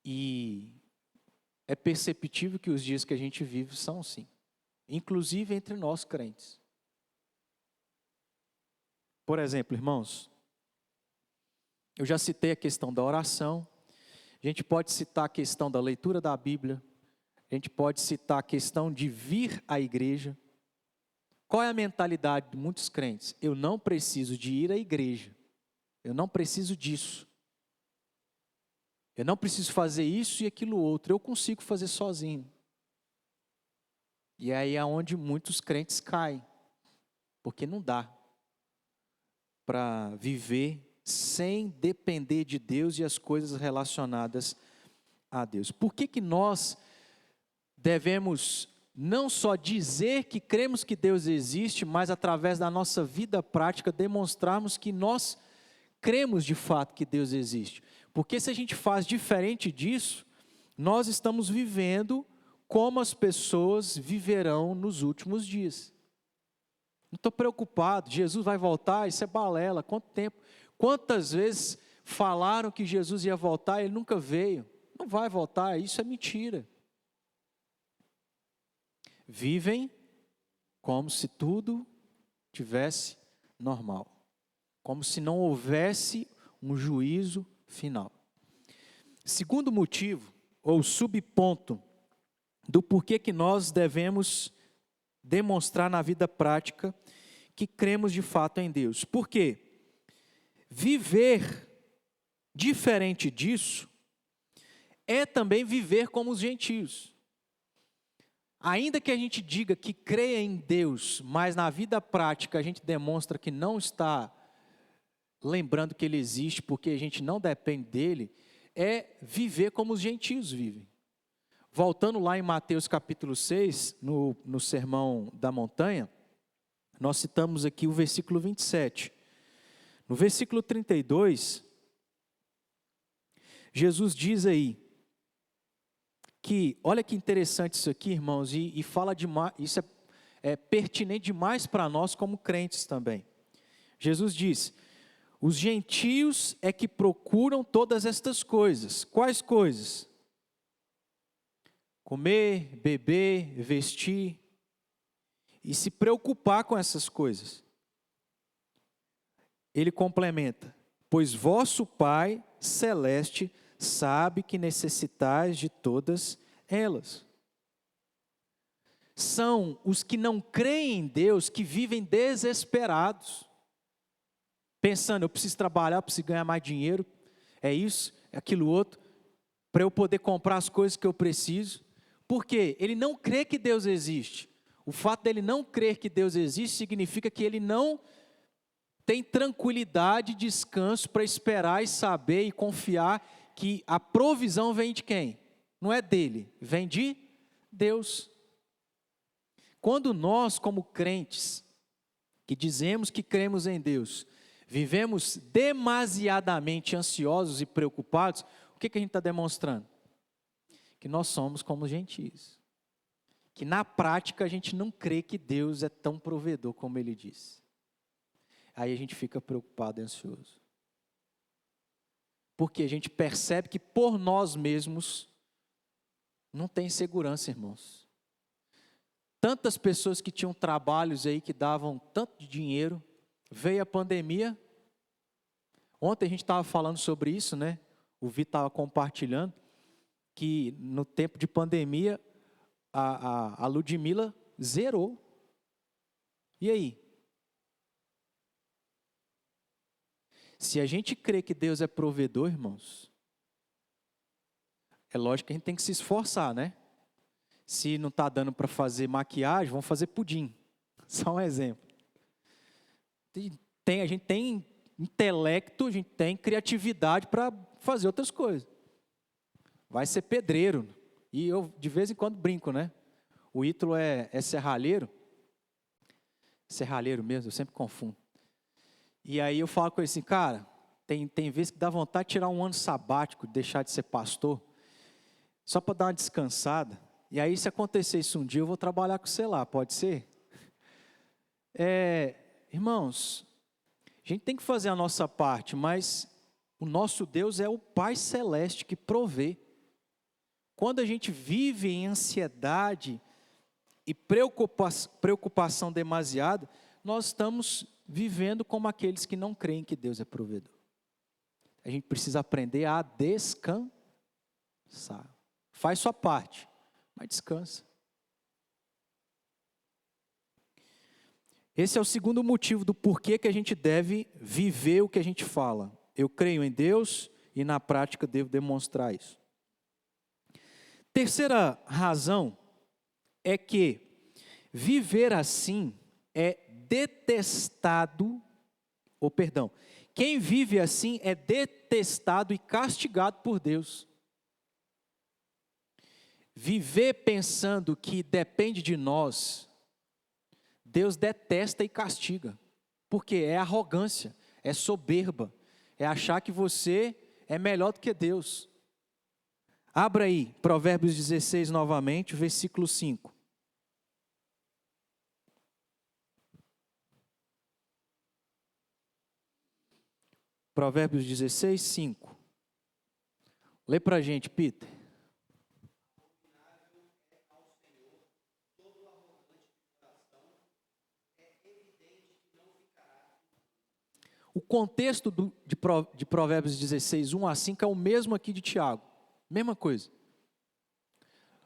E é perceptível que os dias que a gente vive são assim, inclusive entre nós crentes. Por exemplo, irmãos, eu já citei a questão da oração, a gente pode citar a questão da leitura da Bíblia, a gente pode citar a questão de vir à igreja. Qual é a mentalidade de muitos crentes? Eu não preciso de ir à igreja, eu não preciso disso. Eu não preciso fazer isso e aquilo outro, eu consigo fazer sozinho. E aí é onde muitos crentes caem, porque não dá para viver sem depender de Deus e as coisas relacionadas a Deus. Por que nós devemos não só dizer que cremos que Deus existe, mas através da nossa vida prática demonstrarmos que nós cremos de fato que Deus existe. Porque se a gente faz diferente disso, nós estamos vivendo como as pessoas viverão nos últimos dias. Não estou preocupado, Jesus vai voltar, isso é balela, quanto tempo? Quantas vezes falaram que Jesus ia voltar e ele nunca veio? Não vai voltar, isso é mentira. Vivem como se tudo tivesse normal, como se não houvesse um juízo final. Segundo motivo, ou subponto, do porquê que nós devemos demonstrar na vida prática que cremos de fato em Deus. Por quê? Viver diferente disso é também viver como os gentios. Ainda que a gente diga que crê em Deus, mas na vida prática a gente demonstra que não está lembrando que Ele existe, porque a gente não depende dEle, é viver como os gentios vivem. Voltando lá em Mateus capítulo 6, no Sermão da Montanha, nós citamos aqui o versículo 27. No versículo 32, Jesus diz aí, que, olha que interessante isso aqui, irmãos, e fala demais, isso é pertinente demais para nós como crentes também. Jesus diz, os gentios é que procuram todas estas coisas. Quais coisas? Comer, beber, vestir, e se preocupar com essas coisas. Ele complementa, pois vosso Pai Celeste sabe que necessitais de todas elas. São os que não creem em Deus que vivem desesperados, pensando, eu preciso trabalhar, eu preciso ganhar mais dinheiro, é isso, é aquilo outro, para eu poder comprar as coisas que eu preciso. Por quê? Ele não crê que Deus existe. O fato dele não crer que Deus existe significa que ele não tem tranquilidade e descanso para esperar e saber e confiar que a provisão vem de quem? Não é dele, vem de Deus. Quando nós, como crentes, que dizemos que cremos em Deus, vivemos demasiadamente ansiosos e preocupados, o que a gente está demonstrando? Que nós somos como gentios. Que na prática a gente não crê que Deus é tão provedor como Ele diz. Aí a gente fica preocupado e ansioso. Porque a gente percebe que por nós mesmos não tem segurança, irmãos. Tantas pessoas que tinham trabalhos aí que davam tanto de dinheiro, veio a pandemia. Ontem a gente estava falando sobre isso, né? O Vitor estava compartilhando que no tempo de pandemia a Ludmila zerou. E aí? Se a gente crê que Deus é provedor, irmãos, é lógico que a gente tem que se esforçar, né? Se não está dando para fazer maquiagem, vamos fazer pudim. Só um exemplo. A gente tem intelecto, a gente tem criatividade para fazer outras coisas. Vai ser pedreiro. E eu, de vez em quando, brinco, né? O Ítalo é serralheiro. Serralheiro mesmo, eu sempre confundo. E aí eu falo com ele assim, cara, tem vezes que dá vontade de tirar um ano sabático, deixar de ser pastor, só para dar uma descansada. E aí, se acontecer isso um dia, eu vou trabalhar com você lá, pode ser? Irmãos, a gente tem que fazer a nossa parte, mas o nosso Deus é o Pai Celeste que provê. Quando a gente vive em ansiedade e preocupação demasiada, nós estamos vivendo como aqueles que não creem que Deus é provedor. A gente precisa aprender a descansar. Faz sua parte, mas descansa. Esse é o segundo motivo do porquê que a gente deve viver o que a gente fala. Eu creio em Deus e na prática devo demonstrar isso. Terceira razão é que viver assim é detestado, quem vive assim é detestado e castigado por Deus. viver pensando que depende de nós, Deus detesta e castiga, porque é arrogância, é soberba, é achar que você é melhor do que Deus. Abra aí, Provérbios 16 novamente, versículo 5. Provérbios 16, 5. Lê para a gente, Peter. O contexto de Provérbios 16, 1 a 5 é o mesmo aqui de Tiago. Mesma coisa.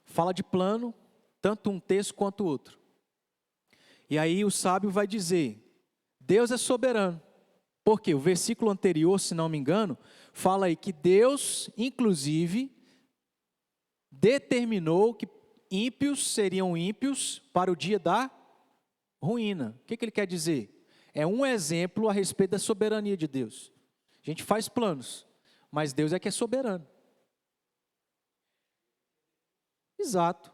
Fala de plano, tanto um texto quanto o outro. E aí o sábio vai dizer, Deus é soberano. Porque o versículo anterior, se não me engano, fala aí que Deus, inclusive, determinou que ímpios seriam ímpios para o dia da ruína. O que ele quer dizer? É um exemplo a respeito da soberania de Deus. A gente faz planos, mas Deus é que é soberano. Exato.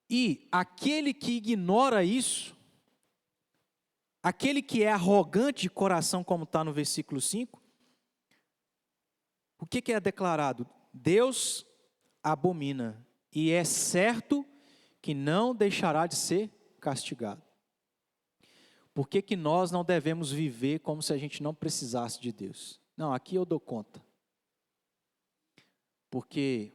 E aquele que ignora isso, aquele que é arrogante de coração, como está no versículo 5, o que é declarado? Deus abomina, e é certo que não deixará de ser castigado. Por que nós não devemos viver como se a gente não precisasse de Deus? Não, aqui eu dou conta. Porque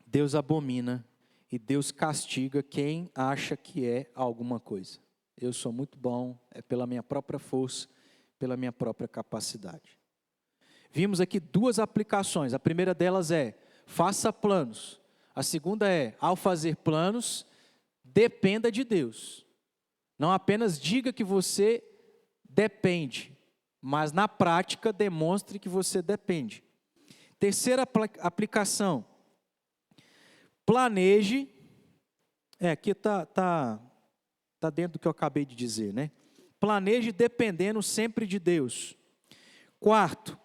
Deus abomina e Deus castiga quem acha que é alguma coisa. Eu sou muito bom, é pela minha própria força, pela minha própria capacidade. Vimos aqui duas aplicações. A primeira delas é, faça planos. A segunda é, ao fazer planos, dependa de Deus. Não apenas diga que você depende, mas na prática demonstre que você depende. Terceira aplicação, planeje, aqui está dentro do que eu acabei de dizer, né? Planeje dependendo sempre de Deus. Quarto,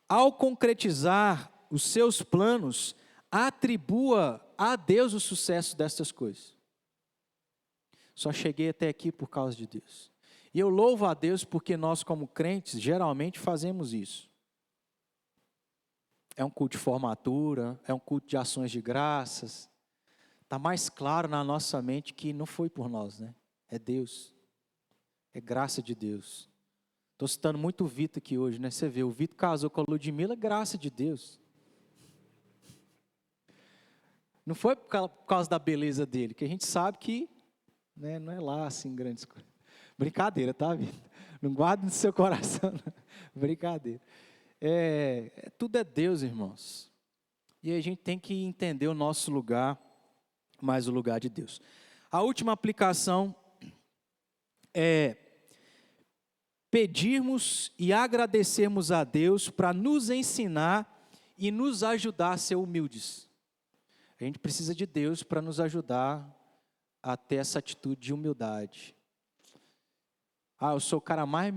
ao concretizar os seus planos, atribua a Deus o sucesso destas coisas. Só cheguei até aqui por causa de Deus. E eu louvo a Deus porque nós, como crentes, geralmente fazemos isso. É um culto de formatura, é um culto de ações de graças. Está mais claro na nossa mente que não foi por nós, né? É Deus. É graça de Deus. Estou citando muito o Vitor aqui hoje, né? Você vê, o Vitor casou com a Ludmila, graça de Deus. Não foi por causa da beleza dele, que a gente sabe que, né, não é lá assim grandes coisas. Brincadeira, tá, Vitor? Não guarde no seu coração, não. Brincadeira. Tudo é Deus, irmãos. E a gente tem que entender o nosso lugar, mais o lugar de Deus. A última aplicação é pedirmos e agradecermos a Deus para nos ensinar e nos ajudar a ser humildes. A gente precisa de Deus para nos ajudar a ter essa atitude de humildade. Eu sou o cara mais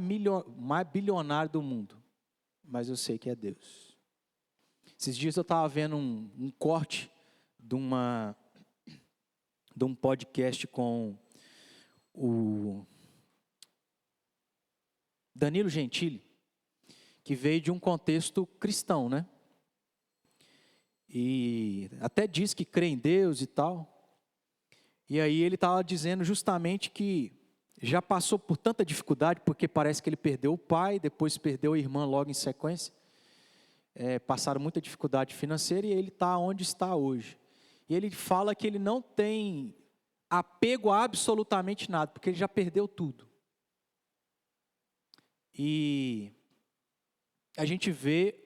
bilionário do mundo, mas eu sei que é Deus. Esses dias eu estava vendo um corte de um podcast com o Danilo Gentili, que veio de um contexto cristão, né? E até diz que crê em Deus e tal. E aí ele estava dizendo justamente que já passou por tanta dificuldade, porque parece que ele perdeu o pai, depois perdeu a irmã logo em sequência. Passaram muita dificuldade financeira e ele está onde está hoje. E ele fala que ele não tem apego a absolutamente nada, porque ele já perdeu tudo. E a gente vê,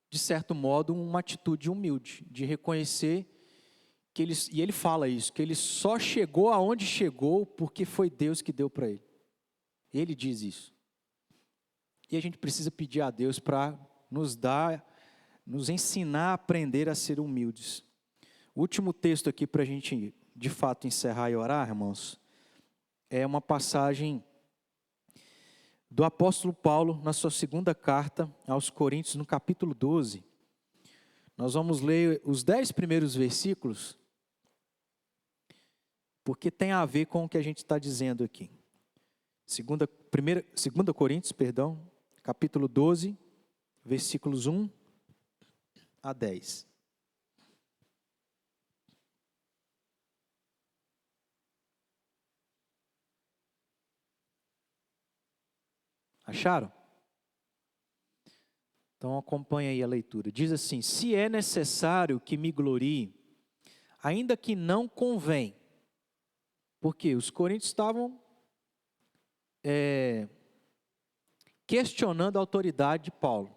de certo modo, uma atitude humilde, de reconhecer que e ele fala isso, que ele só chegou aonde chegou porque foi Deus que deu para ele. Ele diz isso. E a gente precisa pedir a Deus para nos ensinar a aprender a ser humildes. O último texto aqui para a gente, de fato, encerrar e orar, irmãos, é uma passagem do apóstolo Paulo, na sua segunda carta aos Coríntios, no capítulo 12. Nós vamos ler os 10 primeiros versículos, porque tem a ver com o que a gente está dizendo aqui. 2 Coríntios, capítulo 12, versículos 1 a 10. Acharam? Então acompanhe aí a leitura. Diz assim: se é necessário que me glorie, ainda que não convém. Porque os coríntios estavam questionando a autoridade de Paulo.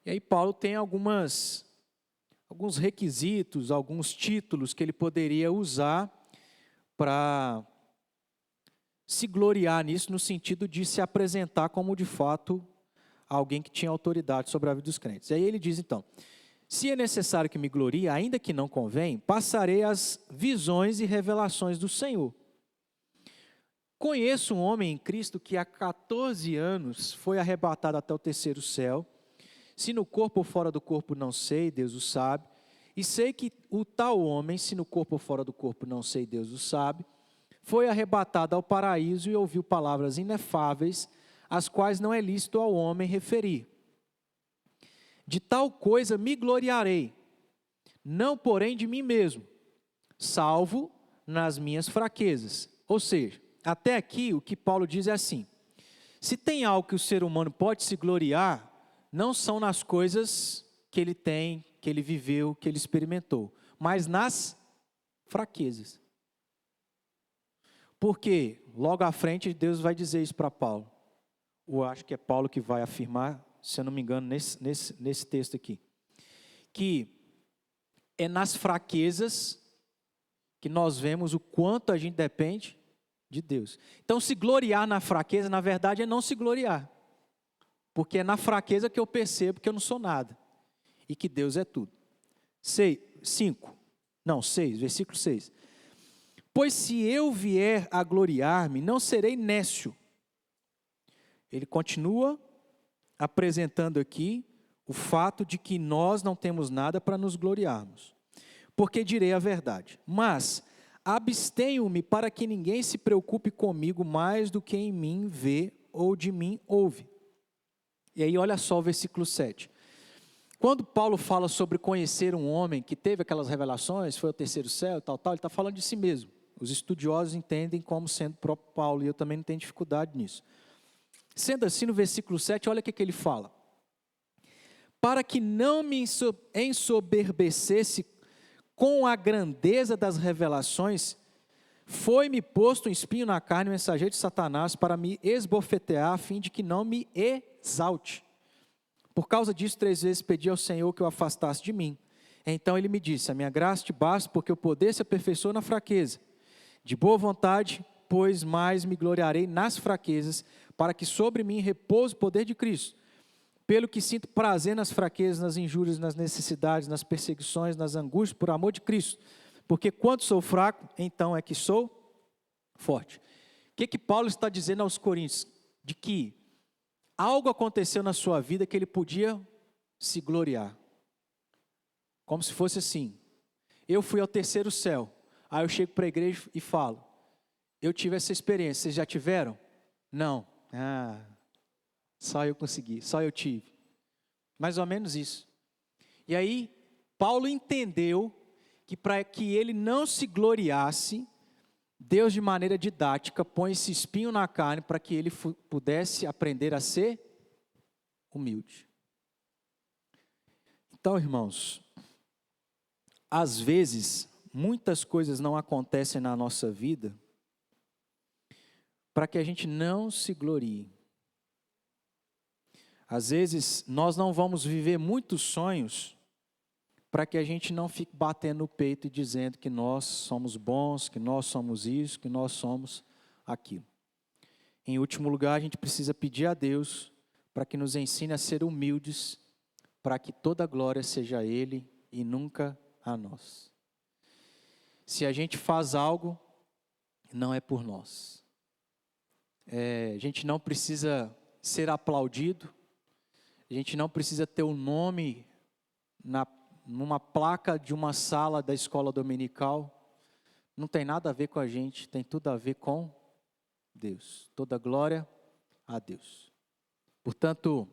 E aí Paulo tem alguns requisitos, alguns títulos que ele poderia usar para se gloriar nisso, no sentido de se apresentar como de fato alguém que tinha autoridade sobre a vida dos crentes. E aí ele diz então: se é necessário que me glorie, ainda que não convém, passarei as visões e revelações do Senhor. Conheço um homem em Cristo que há 14 anos foi arrebatado até o terceiro céu. Se no corpo ou fora do corpo não sei, Deus o sabe. E sei que o tal homem, se no corpo ou fora do corpo não sei, Deus o sabe, foi arrebatado ao paraíso e ouviu palavras inefáveis, as quais não é lícito ao homem referir. De tal coisa me gloriarei, não porém de mim mesmo, salvo nas minhas fraquezas. Ou seja, até aqui o que Paulo diz é assim: se tem algo que o ser humano pode se gloriar, não são nas coisas que ele tem, que ele viveu, que ele experimentou, mas nas fraquezas. Porque logo à frente Deus vai dizer isso para Paulo. Eu acho que é Paulo que vai afirmar, se eu não me engano, nesse texto aqui, que é nas fraquezas que nós vemos o quanto a gente depende de Deus. Então, se gloriar na fraqueza, na verdade, é não se gloriar. Porque é na fraqueza que eu percebo que eu não sou nada. E que Deus é tudo. 6, versículo 6. Pois se eu vier a gloriar-me, não serei nécio. Ele continua apresentando aqui o fato de que nós não temos nada para nos gloriarmos. Porque direi a verdade. Mas abstenho-me para que ninguém se preocupe comigo mais do que em mim vê ou de mim ouve. E aí olha só o versículo 7. Quando Paulo fala sobre conhecer um homem que teve aquelas revelações, foi ao terceiro céu, tal, ele está falando de si mesmo. Os estudiosos entendem como sendo o próprio Paulo, e eu também não tenho dificuldade nisso. Sendo assim, no versículo 7, olha o que ele fala. Para que não me ensoberbecesse com a grandeza das revelações, foi-me posto um espinho na carne, mensageiro de Satanás, para me esbofetear, a fim de que não me exalte. Por causa disso, 3 vezes pedi ao Senhor que o afastasse de mim. Então ele me disse: a minha graça te basta, porque o poder se aperfeiçoa na fraqueza. De boa vontade, pois mais me gloriarei nas fraquezas, para que sobre mim repouse o poder de Cristo. Pelo que sinto prazer nas fraquezas, nas injúrias, nas necessidades, nas perseguições, nas angústias, por amor de Cristo. Porque quando sou fraco, então é que sou forte. O que Paulo está dizendo aos Coríntios? De que algo aconteceu na sua vida que ele podia se gloriar. Como se fosse assim: eu fui ao terceiro céu. Aí eu chego para a igreja e falo: eu tive essa experiência, vocês já tiveram? Não. Só eu consegui, só eu tive. Mais ou menos isso. E aí, Paulo entendeu que para que ele não se gloriasse, Deus de maneira didática põe esse espinho na carne para que ele pudesse aprender a ser humilde. Então, irmãos, às vezes, muitas coisas não acontecem na nossa vida para que a gente não se glorie. Às vezes, nós não vamos viver muitos sonhos para que a gente não fique batendo no peito e dizendo que nós somos bons, que nós somos isso, que nós somos aquilo. Em último lugar, a gente precisa pedir a Deus para que nos ensine a ser humildes, para que toda a glória seja a Ele e nunca a nós. Se a gente faz algo, não é por nós. A gente não precisa ser aplaudido, a gente não precisa ter o nome numa placa de uma sala da escola dominical, não tem nada a ver com a gente, tem tudo a ver com Deus. Toda glória a Deus. Portanto,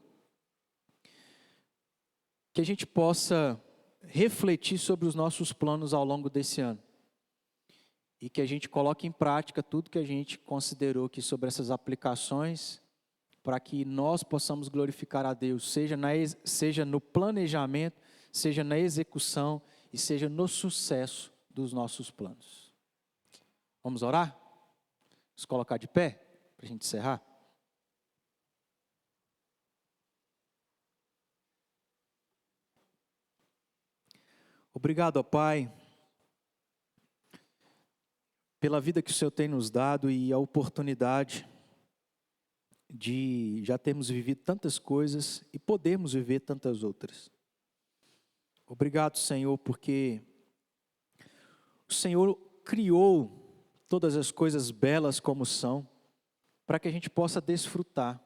que a gente possa refletir sobre os nossos planos ao longo desse ano. E que a gente coloque em prática tudo que a gente considerou aqui sobre essas aplicações, para que nós possamos glorificar a Deus, seja no planejamento, seja na execução e seja no sucesso dos nossos planos. Vamos orar? Vamos colocar de pé para a gente encerrar? Obrigado, ó Pai, pela vida que o Senhor tem nos dado e a oportunidade de já termos vivido tantas coisas e podermos viver tantas outras. Obrigado, Senhor, porque o Senhor criou todas as coisas belas como são, para que a gente possa desfrutar.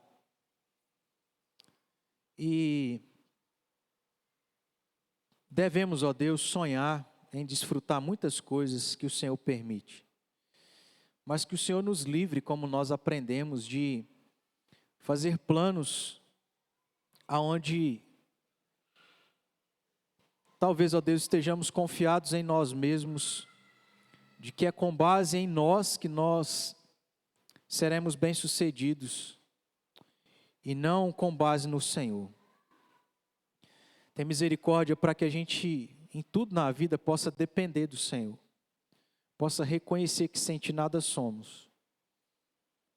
E devemos, ó Deus, sonhar em desfrutar muitas coisas que o Senhor permite. Mas que o Senhor nos livre, como nós aprendemos, de fazer planos aonde talvez, ó Deus, estejamos confiados em nós mesmos, de que é com base em nós que nós seremos bem-sucedidos e não com base no Senhor. Tem misericórdia para que a gente, em tudo na vida, possa depender do Senhor. Possa reconhecer que sem ti nada somos.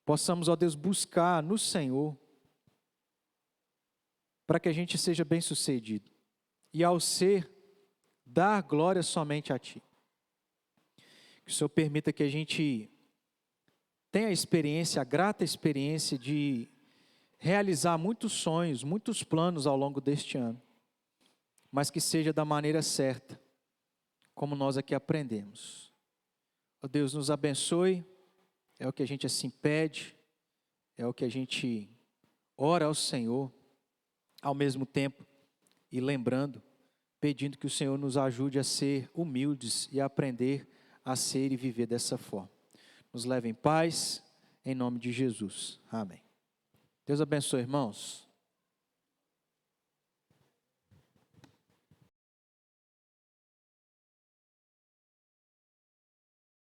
Possamos, ó Deus, buscar no Senhor, para que a gente seja bem-sucedido. E ao ser, dar glória somente a ti. Que o Senhor permita que a gente tenha a experiência, a grata experiência de realizar muitos sonhos, muitos planos ao longo deste ano. Mas que seja da maneira certa, como nós aqui aprendemos. Ó Deus, nos abençoe, é o que a gente assim pede, é o que a gente ora ao Senhor, ao mesmo tempo, e lembrando, pedindo que o Senhor nos ajude a ser humildes e a aprender a ser e viver dessa forma. Nos leve em paz, em nome de Jesus. Amém. Deus abençoe, irmãos.